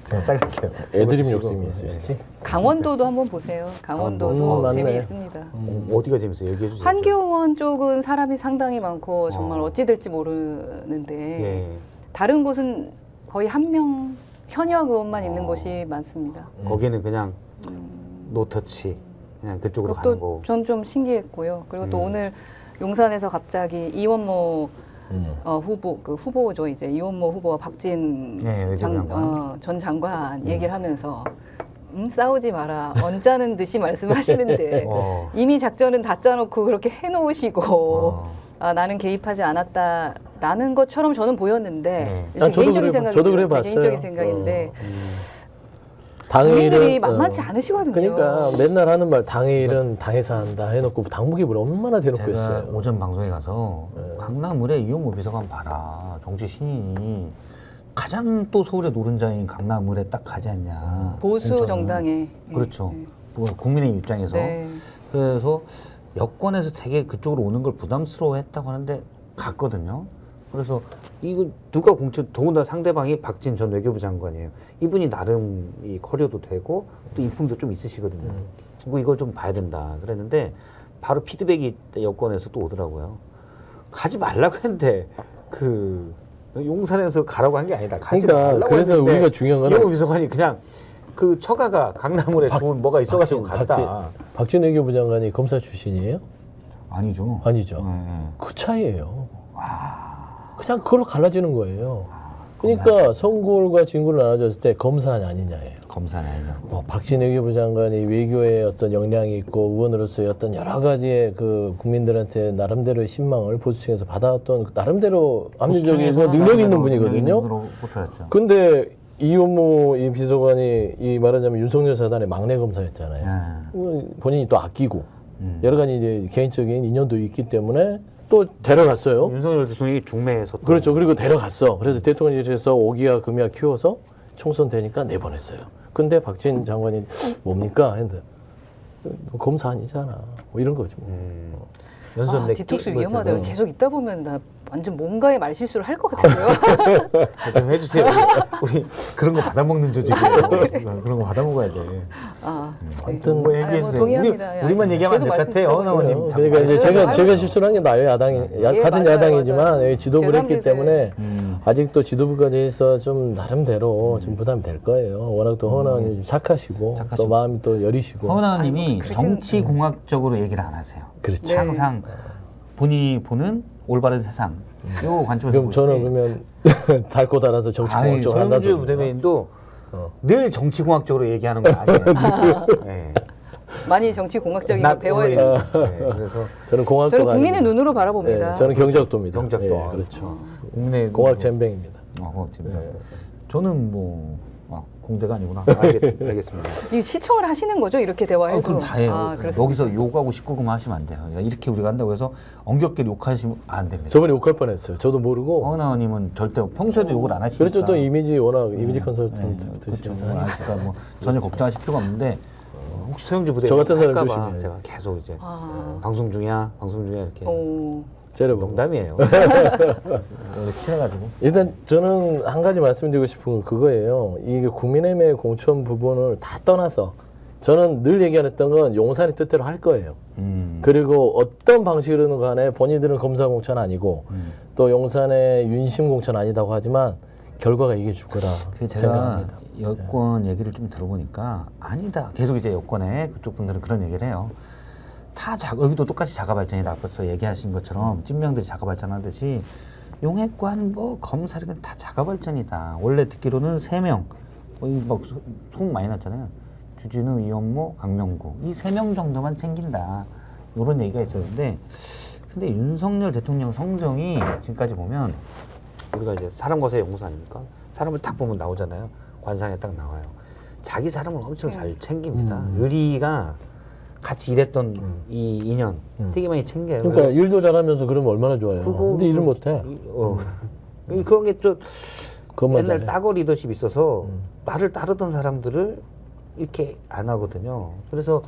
제가 싸갈게요. 애드립 욕심이 있어야지. 강원도도 한번 보세요. 강원도도 맞네. 재미있습니다. 어디가 재밌어요? 얘기해 주세요. 한교원 쪽은 사람이 상당히 많고 정말 어찌 될지 모르는데 예. 다른 곳은 거의 한 명 현역 의원만 있는 곳이 많습니다. 거기는 그냥 노터치 그냥 그쪽으로 가는 그것도 거. 전 좀 신기했고요. 그리고 또 오늘 용산에서 갑자기 이원모 후보 그 후보죠 이제 이원모 후보와 박진 네, 외교장관. 전 장관 얘기를 하면서 싸우지 마라 언짢은 듯이 말씀하시는데 이미 작전은 다 짜놓고 그렇게 해놓으시고 나는 개입하지 않았다라는 것처럼 저는 보였는데 네. 개인적인 생각이 저도 그래 제 봤어요. 개인적인 생각인데 당일은 국민들이 만만치 않으시거든요. 그러니까 맨날 하는 말 당일은 당에서 한다 해놓고 당무기를 얼마나 대놓고 제가 했어요. 오전 방송에 가서 강남을에 이용호 비서관 봐라. 정치 신인이 가장 또 서울의 노른자인 강남을에 딱 가지 않냐. 보수 공천은. 정당에 그렇죠. 네. 뭐 국민의 입장에서 네. 그래서 여권에서 되게 그쪽으로 오는 걸 부담스러워했다고 하는데 갔거든요. 그래서 이거 누가 공천 더군다나 상대방이 박진 전 외교부 장관이에요. 이분이 나름 이 커리어도 되고 또 인품도 좀 있으시거든요. 뭐 이걸 좀 봐야 된다 그랬는데 바로 피드백이 여권에서 또 오더라고요. 가지 말라고 했는데 그 용산에서 가라고 한 게 아니다. 가지 그러니까 말라고 그래서 했는데 우리가 중요한 건 이용호 비서관이 그냥 그 처가가 강남을에 좋은 뭐가 있어가지고 갔다. 박진 외교부 장관이 검사 출신이에요? 아니죠. 아니죠. 네. 그 차이예요. 그냥 그걸로 갈라지는 거예요. 그러니까 성골과 진골을 나눠줬을 때 검사냐 아니냐예요. 검사는 아니죠. 박진 외교부 장관이 외교에 어떤 역량이 있고 의원으로서의 어떤 여러 가지의 그 국민들한테 나름대로의 신망을 보수층에서 받아왔던 나름대로 합리적이고 능력 있는 분이거든요. 근데 이원모 이 비서관이 이 말하자면 윤석열 사단의 막내 검사였잖아요. 본인이 또 아끼고 여러 가지 이제 개인적인 인연도 있기 때문에 또 데려갔어요. 윤석열 대통령이 중매에서 또. 그렇죠. 그리고 데려갔어. 그래서 대통령실에서 오기와 금이와 키워서 총선 되니까 내보냈어요. 근데 박진 장관이 뭡니까? 했는데 검사 아니잖아. 뭐 이런 거죠. 연수원 디톡스 위험하다. 계속 있다 보면 나 완전 뭔가의 말실수를 할 것 같은데요. 좀 해주세요. 우리 그런 거 받아먹는 조직이에요. 그런 거 받아먹어야 돼. 아무튼 뭐 얘기해주세요. 동의합니다. 우리만 얘기하면 안 될 것 같아요. 나원님. 그러니까 이제 제가 실수를 한 게 나요. 야당이 같은 맞아요, 야당이지만 맞아요. 지도부를 했기 제3지대. 때문에 아직도 지도부까지 해서 좀 나름대로 좀 부담이 될 거예요. 워낙 또 허은하님 착하시고 또 마음이 또 여리시고. 허은하님이 정치공학적으로 얘기를 안 하세요. 그렇죠. 항상 본인이 보는 올바른 세상 요 관점에서 그럼 저는 그러면 달고 달아서 정치공학적으로 한다고. 서영주 부대변인도 늘 정치공학적으로 얘기하는 건 아니에요. 네. 많이 정치 공학적인 걸 배워야 돼요. 그래서 저는 공학도 저는 국민의 눈으로 바라봅니다. 저는 경제학도입니다. 경제학도. 그렇죠. 국내 공학 잼뱅입니다. 공학입니다. 저는 뭐 공대가 아니구나. 알겠습니다. 이 시청을 하시는 거죠? 이렇게 대화해서. 그럼 다 해요. 그렇습니다. 여기서 욕하고 19금 하시면 안 돼요. 이렇게 우리가 한다고 해서 엉겹게 욕하시면 안 됩니다. 저번에 욕할 뻔했어요. 저도 모르고. 허은하님은 절대 평소에도 욕을 안 하시니까. 그렇죠. 또 이미지 워낙 이미지 컨설턴트 그렇죠. 안 하시니까 뭐 전혀 걱정하실 필요가 없는데 혹시 서영주 부대 저 같은 사람 할까 봐 조심해야죠. 제가 계속 이제 방송 중이야 이렇게 째려보고. 농담이에요. 원래 친해가지고. 일단 저는 한 가지 말씀드리고 싶은 건 그거예요. 이게 국민의힘의 공천 부분을 다 떠나서 저는 늘 얘기했던 건 용산이 뜻대로 할 거예요. 그리고 어떤 방식으로는 간에 본인들은 검사 공천 아니고 또 용산의 윤심 공천 아니다고 하지만 결과가 이겨줄 거라 제가 생각합니다. 여권 얘기를 좀 들어보니까 아니다. 계속 이제 여권에 그쪽 분들은 그런 얘기를 해요. 여기도 똑같이 자가발전이다. 앞서 얘기하신 것처럼 찐명들이 자가발전하듯이 용해관 뭐 검사력은 다 자가발전이다. 원래 듣기로는 3명 속 많이 났잖아요. 주진우, 이원모, 강명구 이 3명 정도만 챙긴다. 이런 얘기가 있었는데 근데 윤석열 대통령 성정이 지금까지 보면 우리가 이제 사람 거사의 용사 아닙니까? 사람을 딱 보면 나오잖아요. 관상에 딱 나와요. 자기 사람을 엄청 잘 챙깁니다. 의리가 같이 일했던 이 인연 되게 많이 챙겨요. 그러니까 일도 잘하면서 그러면 얼마나 좋아요. 근데 일을 못해. 그런 게 좀 그것만 옛날 잘해. 따거 리더십이 있어서 나를 따르던 사람들을 이렇게 안 하거든요. 그래서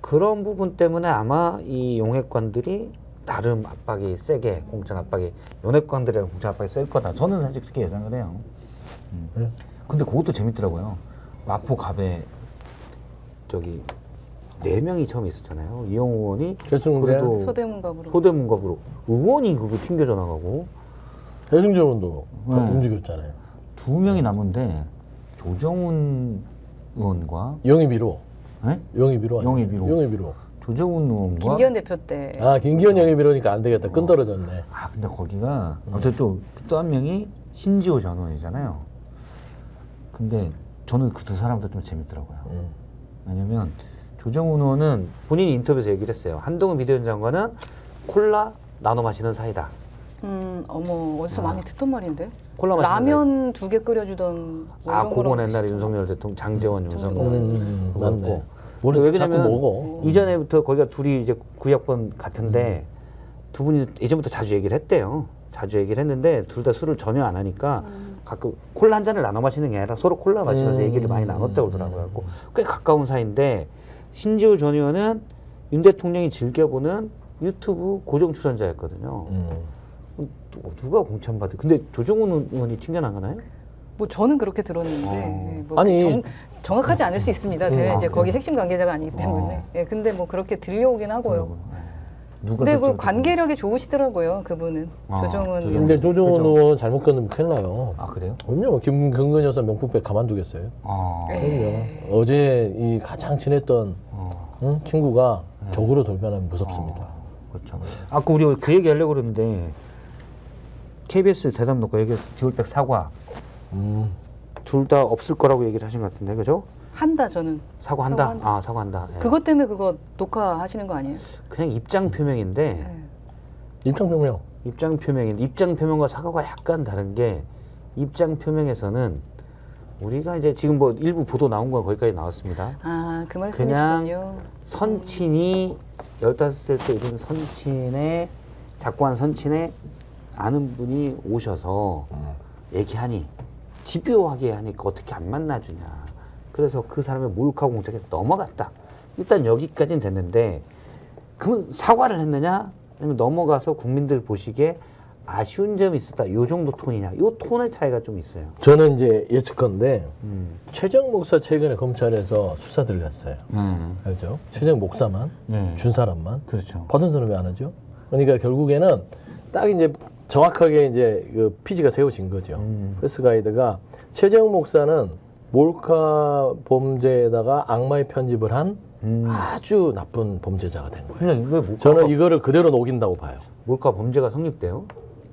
그런 부분 때문에 아마 이 용핵관들이 나름 압박이 세게 공천 압박이 용핵관들의 공천 압박이 셀 거다. 저는 사실 그렇게 예상을 해요. 근데 그것도 재밌더라고요. 마포 갑에 저기 4명이 처음에 있었잖아요. 이영호 의원이 결승대 그래도 서대문갑으로. 소대문갑으로 의원이 그거 튕겨져 나가고 해승전 의원도 네. 움직였잖아요. 2명이 남은데 조정훈 의원과 영입1호. 네? 영입1호. 영입1호. 영입1호. 조정훈 의원과 김기현 대표 때. 아, 김기현 영입1호니까 안 되겠다. 끈 떨어졌네. 아 근데 거기가 어쨌든 또 한 명이 신지호 전 의원이잖아요. 근데 저는 그 두 사람도 좀 재밌더라고요. 왜냐면 조정훈 의원은 본인이 인터뷰에서 얘기를 했어요. 한동훈 비대위원 장관은 콜라 나눠 마시는 사이다. 어머 어디서 많이 듣던 말인데. 콜라 마시는 라면 2개 끓여주던. 뭐 아, 이런 그건 거랑 옛날에 비슷한. 윤석열 대통령, 장재원 윤석열 맞네. 그렇고. 뭘 왜 자꾸 그러냐면 먹어. 이전에부터 거기가 둘이 이제 구역번 같은데 두 분이 예전부터 자주 얘기를 했대요. 자주 얘기를 했는데 둘 다 술을 전혀 안 하니까 가끔 콜라 한 잔을 나눠 마시는 게 아니라 서로 콜라 마시면서 얘기를 많이 나눴다고 그러더라고요. 그래갖고 꽤 가까운 사이인데 신지호 전 의원은 윤 대통령이 즐겨보는 유튜브 고정 출연자였거든요. 누가 공천받을? 근데 조정훈 의원이 튕겨나가나요? 뭐 저는 그렇게 들었는데 뭐 아니. 정확하지 않을 수 있습니다. 제가 이제 거기 핵심 관계자가 아니기 때문에. 어. 예, 근데 뭐 그렇게 들려오긴 하고요. 누가 근데 그 결정을 관계력이 좋으시더라고요. 그분은 조정은. 조정은. 근데 조정훈 그죠. 의원 잘못 끊으면 큰일 나요. 아 그래요? 그럼요. 김근근 여사 명품백 가만두겠어요. 아, 네. 그럼요. 어제 이 가장 친했던 응? 친구가 적으로 돌변하면 무섭습니다. 그렇죠. 아까 우리 그 얘기 하려고 그러는데 KBS 대담 놓고 얘기 디올백 사과 둘 다 없을 거라고 얘기를 하신 것 같은데 그죠? 한다 저는. 사과한다. 사과한다. 아 사과한다. 예. 그것 때문에 그거 녹화하시는 거 아니에요? 그냥 입장 표명인데 네. 입장 표명. 입장 표명인데 입장 표명과 사과가 약간 다른 게 입장 표명에서는 우리가 이제 지금 뭐 일부 보도 나온 건 거기까지 나왔습니다. 아, 그 그냥 말씀이시군요. 선친이 15살 때 이른 선친의 작고한 선친의 아는 분이 오셔서 얘기하니 집요하게 하니까 어떻게 안 만나주냐. 그래서 그 사람의 몰카 공작에 넘어갔다. 일단 여기까지는 됐는데 그러면 사과를 했느냐? 아니면 넘어가서 국민들 보시기에 아쉬운 점이 있었다. 요 정도 톤이냐? 요 톤의 차이가 좀 있어요. 저는 이제 예측건데 최정 목사 최근에 검찰에서 수사 들어갔어요. 알죠? 최정 목사만 네. 준 사람만 그렇죠. 받은 사람이 왜 안 하죠? 그러니까 결국에는 딱 이제 정확하게 이제 그 피지가 세워진 거죠. 프레스 가이드가 최정 목사는 몰카 범죄에다가 악마의 편집을 한 아주 나쁜 범죄자가 된 거예요. 그냥 왜 몰카, 저는 이거를 그대로 녹인다고 봐요. 몰카 범죄가 성립돼요?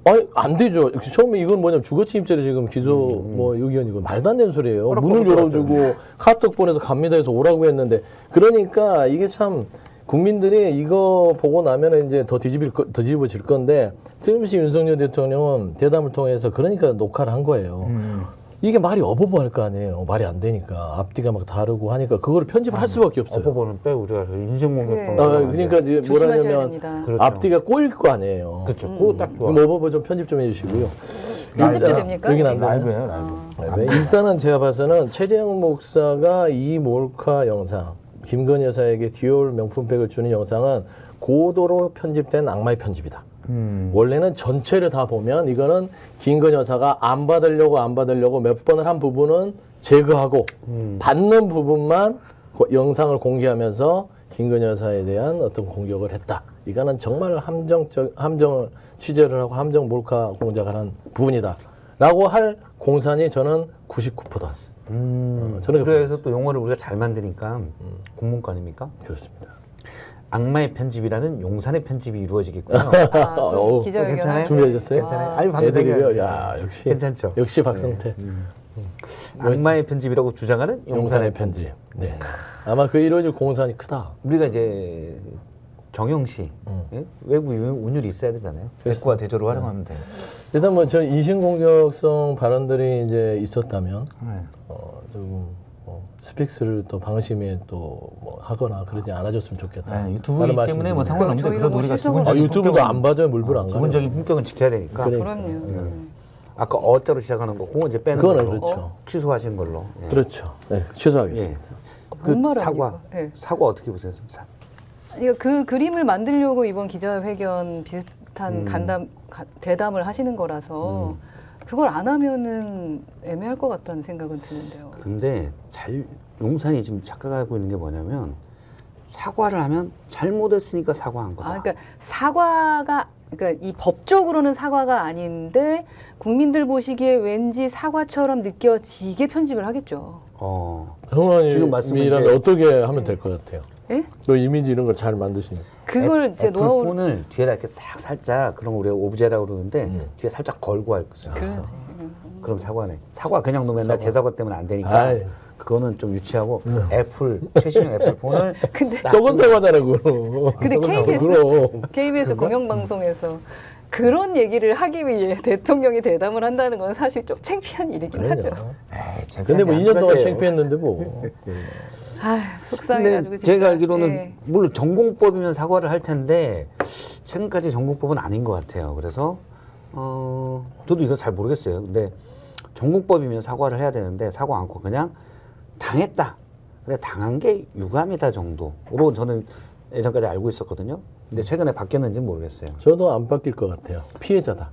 아니 안 되죠. 처음에 이건 뭐냐면 주거침입죄로 지금 기소 뭐 의견이고 말도 안 되는 소리예요. 문을 열어주고 카톡 보내서 갑니다 해서 오라고 했는데 그러니까 이게 참 국민들이 이거 보고 나면 이제 더 뒤집어질 건데 트럼프 윤석열 대통령은 대담을 통해서 그러니까 녹화를 한 거예요. 이게 말이 어버버할 거 아니에요. 말이 안 되니까 앞뒤가 막 다르고 하니까 그걸 편집을 할 수밖에 없어요. 어퍼버는 빼 우리가 인증공격범. 그러니까 이제 조심하셔야 뭐라냐면 됩니다. 그렇죠. 앞뒤가 꼬일 거 아니에요. 그렇죠. 그거 딱 좋아. 그럼 어버버 좀 편집 좀 해주시고요. 편집도 아, 됩니까? 여긴 안 돼요. 라이브예요, 라이브. 네, 일단은 제가 봐서는 최재형 목사가 이 몰카 영상, 김건희 여사에게 디올 명품백을 주는 영상은 고도로 편집된 악마의 편집이다. 원래는 전체를 다 보면 이거는 김건희 여사가 안 받으려고 몇 번을 한 부분은 제거하고 받는 부분만 영상을 공개하면서 김건희 여사에 대한 어떤 공격을 했다. 이거는 정말 함정을 취재를 하고 함정 몰카 공작을 한 부분이다. 라고 할 공산이 저는 99%다. 저는 그래서 또 용어를 우리가 잘 만드니까 국문과 아닙니까? 그렇습니다. 악마의 편집이라는 용산의 편집이 이루어지겠고요. 아, 어우, 기자회견 괜찮아요? 할 때. 준비하셨어요? 괜찮아요? 아유, 방금 애드립이요? 생각났네. 야, 역시. 괜찮죠? 역시 박성태. 악마의 편집이라고 주장하는 용산의 편집. 네. 아마 그 이루어질 공산이 크다. 우리가 이제 정영 씨 예? 외부 운율이 있어야 되잖아요. 대꾸와 대조를 활용하면 돼요. 일단 뭐 저 인신공격성 발언들이 이제 있었다면 네. 조금 스픽스를 또 방심에 또 뭐 하거나 그러지 않아줬으면 좋겠다. 네, 유튜브이기 때문에 뭐 상관없는데 저희가 그래도 뭐 우리가 시선을 아, 기본적인 유튜브도 품격은- 안 봐줘요. 물불 안 가요. 기본적인 품격은 지켜야 되니까. 그래. 그럼요. 아까 어자로 시작하는 거 그건 이제 빼는 그거는 걸로 그렇죠. 취소하신 걸로. 예. 그렇죠. 네, 취소하겠습니다. 예. 뭔 말합니까? 사과 예. 사과 어떻게 보세요? 그러니까 그 그림을 만들려고 이번 기자회견 비슷한 대담을 하시는 거라서 그걸 안 하면은 애매할 것 같다는 생각은 드는데요. 근데 용산이 지금 착각하고 있는 게 뭐냐면 사과를 하면 잘못했으니까 사과한 거다. 아, 그러니까 사과가 그러니까 이 법적으로는 사과가 아닌데 국민들 보시기에 왠지 사과처럼 느껴지게 편집을 하겠죠. 지금 말씀은 정원이라면 이제- 어떻게 하면 될 것 같아요? 예? 또 이미지 이런 걸 잘 만드시니까. 그걸 제 노하우를 애플폰을 뒤에다 이렇게 살짝 그런 거 우리가 오브제라고 그러는데 뒤에 살짝 걸고 할 수 있어. 그러지. 그럼 사과네. 사과 그냥 놓으면 맨날 대사과 때문에 안 되니까 아이. 그거는 좀 유치하고 애플 최신형 애플폰을 근데 썩은 사과잖아 그거. 근데 썩은 사과. KBS 그럼. KBS 공영방송에서 그런 얘기를 하기 위해 대통령이 대담을 한다는 건 사실 좀 창피한 일이긴 하죠. 에이, 근데 뭐 안 2년 동안 그러세요. 창피했는데 뭐. 아휴, 속상해가지고 근데 진짜. 제가 알기로는 예. 물론 전공법이면 사과를 할 텐데 최근까지 전공법은 아닌 것 같아요. 그래서 저도 이거 잘 모르겠어요. 근데 전공법이면 사과를 해야 되는데 사과 않고 그냥 당했다. 근데 당한 게 유감이다 정도로 저는 예전까지 알고 있었거든요. 근데 최근에 바뀌었는지는 모르겠어요. 저도 안 바뀔 것 같아요. 피해자다.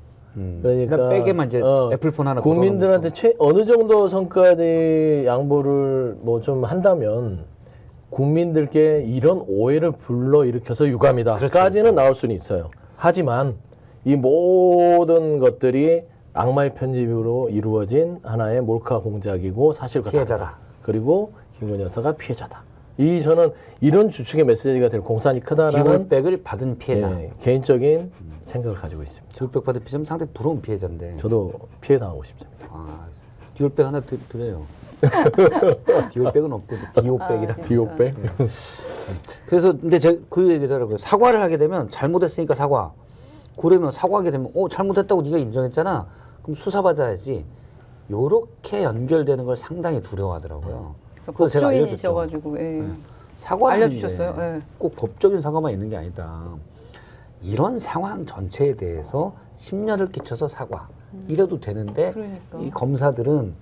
그러니까 빼게만 이제 애플폰 하나 국민들한테 어느 정도 선까지 양보를 뭐 좀 한다면 국민들께 이런 오해를 불러일으켜서 유감이다까지는 나올 수는 있어요. 하지만 이 모든 것들이 악마의 편집으로 이루어진 하나의 몰카 공작이고 사실과 피해자다. 다르다. 그리고 김건희 여사가 피해자다. 저는 이런 주축의 메시지가 될 공산이 크다라는 기울백을 받은 피해자. 개인적인 생각을 가지고 있습니다. 기울백 받은 피해자면 상당히 부러운 피해자인데. 저도 피해 당하고 싶습니다. 디올백 하나 드려요. 디올백은 없고 디올백이라. 진짜. 디오백. 그래서 근데 제가 그 얘기더라고요. 사과를 하게 되면 잘못했으니까 사과. 그러면 사과하게 되면 잘못했다고 네가 인정했잖아. 그럼 수사받아야지. 요렇게 연결되는 걸 상당히 두려워하더라고요. 그래서 제가 알려줬죠. 법조인이셔가지고 예. 사과는 알려주셨어요? 이제 예. 꼭 법적인 사과만 있는 게 아니다. 이런 상황 전체에 대해서 심려를 끼쳐서 사과. 이래도 되는데 그러니까. 이 검사들은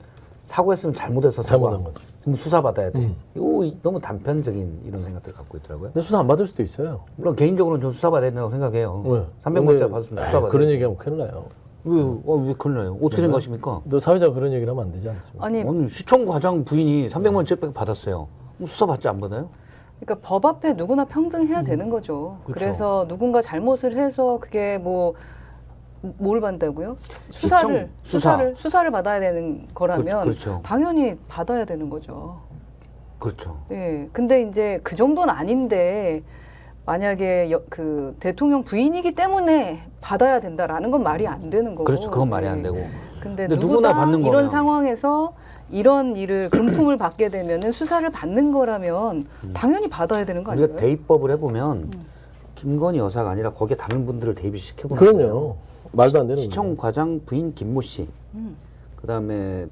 사과했으면 잘못해서 사과. 잘못한 거죠. 그럼 수사받아야 돼. 이거 너무 단편적인 이런 생각들을 갖고 있더라고요. 근데 수사 안 받을 수도 있어요. 물론 개인적으로는 좀 수사받아야 된다고 생각해요. 왜? 300만짜리 받았으면 수사받아야 그런 돼. 얘기하면 큰일 나요. 왜 큰일 나요? 어떻게 생각하십니까? 너 사회자가 그런 얘기를 하면 안 되지 않습니까? 아니 아니, 시청 과장 부인이 300만 원짜리 받았어요. 그럼 수사받지 안 받아요? 그러니까 법 앞에 누구나 평등해야 되는 거죠. 그쵸. 그래서 누군가 잘못을 해서 그게 뭘 받는다고요? 시청, 수사를 받아야 되는 거라면 그렇죠. 당연히 받아야 되는 거죠. 그렇죠. 예. 근데 이제 그 정도는 아닌데 만약에 그 대통령 부인이기 때문에 받아야 된다라는 건 말이 안 되는 거고. 그렇죠. 그건 말이 예. 안 되고. 근데 근데 누구나 누구나 받는 이런 거면. 상황에서 이런 일을 금품을 받게 되면은 수사를 받는 거라면 당연히 받아야 되는 거 아니에요? 우리가 대입법을 해보면 김건희 여사가 아니라 거기에 다른 분들을 대입시켜보는 그럼요. 거예요. 말도 안 되는 시청 거예요. 과장 부인 김모 씨, 그다음에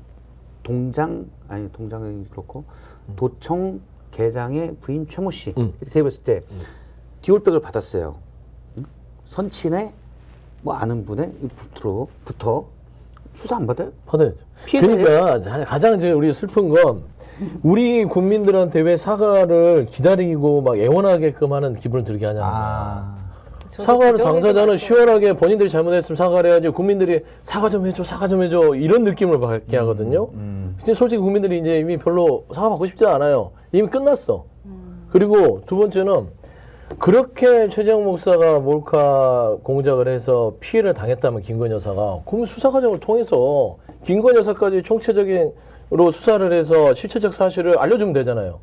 동장이 그렇고 도청 계장의 부인 최모 씨 이렇게 대입했을 때 디올백을 받았어요. 선친의 뭐 아는 분의 부터 수사 안 받아요? 받아야죠. 피해자예요? 그러니까 가장 이제 우리 슬픈 건 우리 국민들한테 왜 사과를 기다리고 막 애원하게끔 하는 기분을 들게 하냐는 거야. 저도 사과를 그 점에서 당사자는 말씀- 시원하게 본인들이 잘못했으면 사과를 해야지 국민들이 사과 좀 해줘, 사과 좀 해줘 이런 느낌을 받게 하거든요. 근데 솔직히 국민들이 이제 이미 별로 사과 받고 싶지 않아요. 이미 끝났어. 그리고 두 번째는 그렇게 최재형 목사가 몰카 공작을 해서 피해를 당했다면 김건희 여사가 그러면 수사 과정을 통해서 김건희 여사까지 총체적으로 수사를 해서 실체적 사실을 알려주면 되잖아요.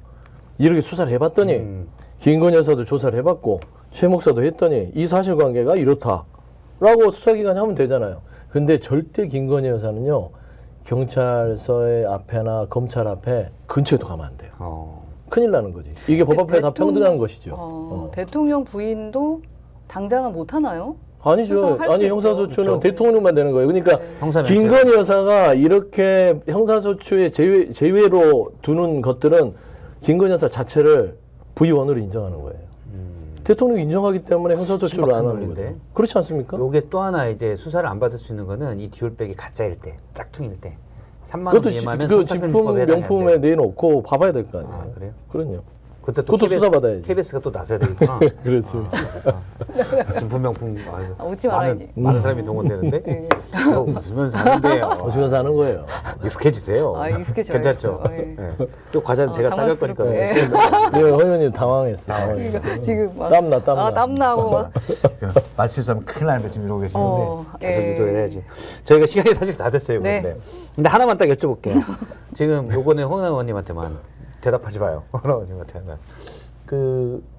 이렇게 수사를 해봤더니 김건희 여사도 조사를 해봤고 최 목사도 했더니 이 사실관계가 이렇다라고 수사기관이 하면 되잖아요. 근데 절대 김건희 여사는요 경찰서의 앞에나 검찰 앞에 근처에도 가면 안 돼요. 큰일 나는 거지. 이게 법 앞에 다 평등한 것이죠. 대통령 부인도 당장은 못 하나요? 아니죠. 수사할 아니 수 형사소추는 있죠. 대통령만 되는 거예요. 그러니까 형사 김건희 여사가 이렇게 형사소추의 제외로 두는 것들은 김건희 여사 자체를 부의원으로 인정하는 거예요. 대통령이 인정하기 때문에 형사소추를 안 하는 논리인데. 거죠. 그렇지 않습니까? 요게 또 하나 이제 수사를 안 받을 수 있는 거는 이 디올백이 가짜일 때, 짝퉁일 때. 3만 원 그것도 미만은 그 직품 명품에 내놓고 봐봐야 될 거 아니에요. 아, 그래요? 그럼요. 그것도 그것도 수사받아야지. KBS가 또 나서야 되겠구나. 그렇습니다. 진품 명품 웃지 말아야지. 많은 사람이 동원되는데 네. 웃으면서 하는데요. 오시면서 하는 거예요. 익숙해지세요. 익숙해져요. 괜찮죠? 네. 네. 또 과자는 제가 싸갈 거니까. 당황스럽고, 네, 허 의원님 당황했어요. 지금 막 땀나. 땀나고 막. 마실수하면 큰일 나는데 지금 이러고 계시는데 계속 예. 유도를 해야지. 저희가 시간이 사실 다 됐어요. 네. 근데 하나만 딱 여쭤볼게요. 지금 요거는 홍 의원님한테만 대답하지 마요. 홍 의원님한테만.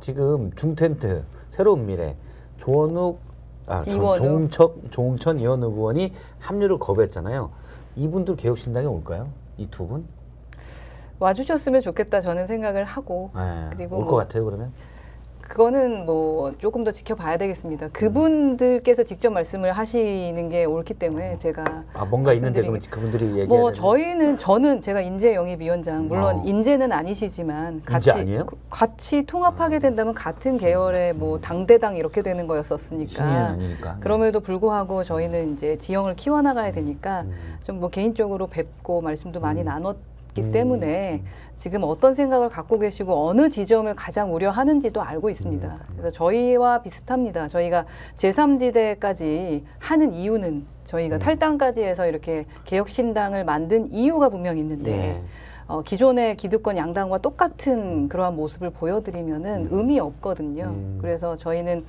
지금 중텐트 새로운 미래 이원우. 조홍천 이원우 의원이 합류를 거부했잖아요. 이분들 개혁신당에 올까요? 이 두 분? 와주셨으면 좋겠다 저는 생각을 하고 그리고 올 것 같아요 그러면? 그거는 뭐 조금 더 지켜봐야 되겠습니다. 그분들께서 직접 말씀을 하시는 게 옳기 때문에 제가 뭔가 있는데 그러면 그분들이 얘기해야 저는 제가 인재영입위원장 물론 인재는 아니시지만 인재 아니에요? 같이 통합하게 된다면 같은 계열의 뭐 당대당 이렇게 되는 거였었으니까 신인은 아니니까. 그럼에도 불구하고 저희는 이제 지형을 키워나가야 되니까 좀 뭐 개인적으로 뵙고 말씀도 많이 나눴기 때문에 지금 어떤 생각을 갖고 계시고 어느 지점을 가장 우려하는지도 알고 있습니다. 그래서 저희와 비슷합니다. 저희가 제3지대까지 하는 이유는 저희가 탈당까지 해서 이렇게 개혁신당을 만든 이유가 분명히 있는데 기존의 기득권 양당과 똑같은 그러한 모습을 보여드리면은 의미 없거든요. 그래서 저희는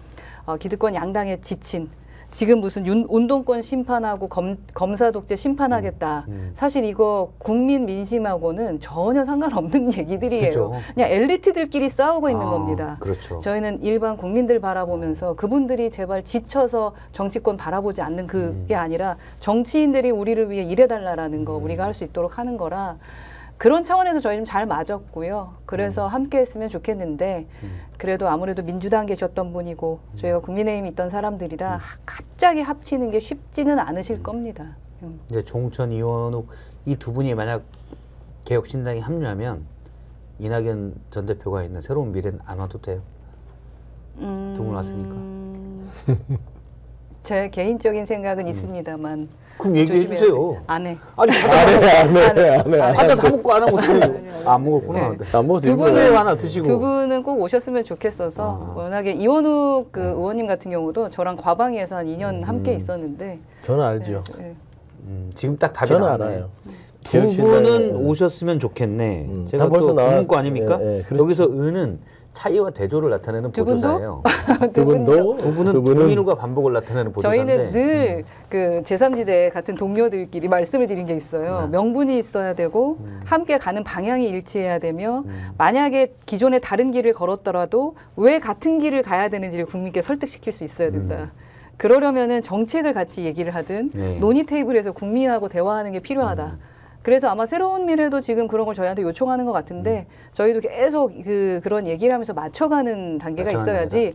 기득권 양당에 지친 지금 무슨 운동권 심판하고 검사 독재 심판하겠다. 사실 이거 국민 민심하고는 전혀 상관없는 얘기들이에요. 그렇죠. 그냥 엘리트들끼리 싸우고 있는 겁니다. 그렇죠. 저희는 일반 국민들 바라보면서 그분들이 제발 지쳐서 정치권 바라보지 않는 그게 아니라 정치인들이 우리를 위해 일해달라라는 거 우리가 할 수 있도록 하는 거라 그런 차원에서 저희 좀 잘 맞았고요. 그래서 함께 했으면 좋겠는데 그래도 아무래도 민주당 계셨던 분이고 저희가 국민의힘 있던 사람들이라 갑자기 합치는 게 쉽지는 않으실 겁니다. 이제 조홍천 이원욱 이 두 분이 만약 개혁신당에 합류하면 이낙연 전 대표가 있는 새로운 미래는 안 와도 돼요. 두 분 왔으니까. 제 개인적인 생각은 있습니다만 그럼 얘기해 조심해야 주세요. 안 해. 아니 과자 다 먹고 안 하면 어떡해. 안 먹었구나. 안 먹어도 두 분은 분을 하나 드시고. 두 분은 꼭 오셨으면 좋겠어서 워낙에 이원욱 그 의원님 같은 경우도 저랑 과방위에서 한 2년 함께 있었는데 저는 알죠. 네. 지금 딱 답이 저는 나왔네. 알아요. 두 분은 오셨으면 좋겠네. 제가 다 벌써 또 나왔- 국문과 아닙니까? 그렇죠. 여기서 은은 차이와 대조를 나타내는 두 분도? 보도자예요. 두 분도 두 분은 동일과 반복을 나타내는 보도자인데. 저희는 늘 그 제3지대 같은 동료들끼리 말씀을 드린 게 있어요. 명분이 있어야 되고 함께 가는 방향이 일치해야 되며 만약에 기존에 다른 길을 걸었더라도 왜 같은 길을 가야 되는지를 국민께 설득시킬 수 있어야 된다. 그러려면은 정책을 같이 얘기를 하든 논의 테이블에서 국민하고 대화하는 게 필요하다. 그래서 아마 새로운 미래도 지금 그런 걸 저희한테 요청하는 것 같은데 저희도 계속 그런 얘기를 하면서 맞춰가는 단계가 있어야지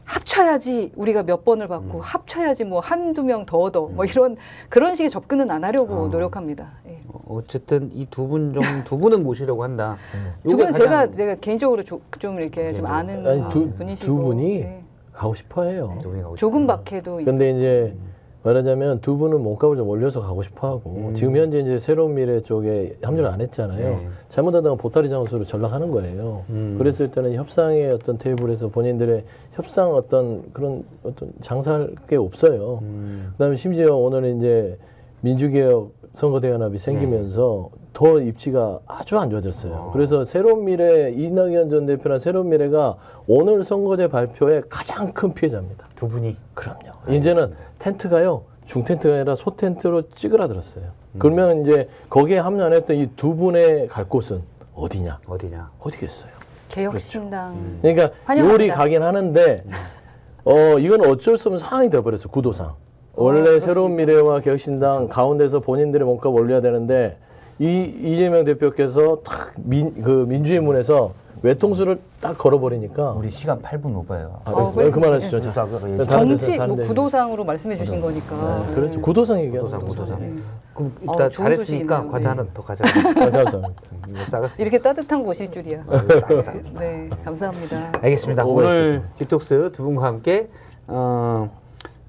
합쳐야지 우리가 몇 번을 받고 합쳐야지 뭐 한두 명 더 얻어 뭐 이런 그런 식의 접근은 안 하려고 노력합니다. 예. 어쨌든 이 두 분은 모시려고 한다. 두 분은 요게 제가 가장 개인적으로 좀 이렇게 좀 아는 아니, 분이시고 두 분이 예. 가고 싶어해요. 두 분이 가고 싶어요. 조금 박해도 근데 이제 말하자면 두 분은 몸값을 좀 올려서 가고 싶어하고 지금 현재 이제 새로운 미래 쪽에 합류를 안 했잖아요. 잘못하다가 보따리 장수로 전락하는 거예요. 그랬을 때는 협상의 어떤 테이블에서 본인들의 협상 어떤 그런 어떤 장사할 게 없어요. 그다음에 심지어 오늘 이제 민주개혁 선거대연합이 생기면서 더 입지가 아주 안 좋아졌어요. 그래서 새로운 미래 이낙연 전 대표나 새로운 미래가 오늘 선거제 발표의 가장 큰 피해자입니다. 두 분이. 그럼요. 이제는 텐트가요 중텐트가 아니라 소텐트로 찌그라들었어요. 그러면 이제 거기에 합류 안 했던 이 두 분의 갈 곳은 어디냐? 어디겠어요? 개혁신당 그러니까 환영합니다. 요리 가긴 하는데 이건 어쩔 수 없는 상황이 되어버렸어 구도상. 원래 새로운 미래와 개혁신당 가운데서 본인들의 몸값 올려야 되는데 이재명 대표께서 딱 민주의 문에서 외통수를 딱 걸어버리니까 우리 시간 8분 오버예요. 그래요? 그만하시죠. 네. 자, 네. 다른 데서, 정치 다른 뭐 데서. 구도상으로 말씀해 주신 거니까. 네, 그렇죠. 구도상 얘기하는 구도상. 네. 그럼 좋은 이따 잘했으니까 소식이네요. 과자 네. 하나 더 가져가. 감사합니다. 이거 싸갔어. 이렇게 따뜻한 곳일 줄이야. 따뜻합니다. 네, 감사합니다. 알겠습니다. 오버했어요. 오늘 디톡스 두 분과 함께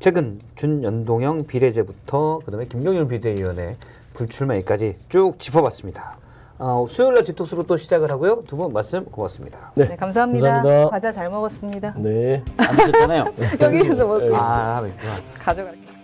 최근 준연동형 비례제부터 그다음에 김경률 비대위원회 불출마까지 쭉 짚어봤습니다. 수요일날 디톡스로 또 시작을 하고요. 두 분 말씀 고맙습니다. 네, 감사합니다. 감사합니다. 과자 잘 먹었습니다. 네. 안 드셨잖아요. 여기서 뭐 아, 가져갈게요.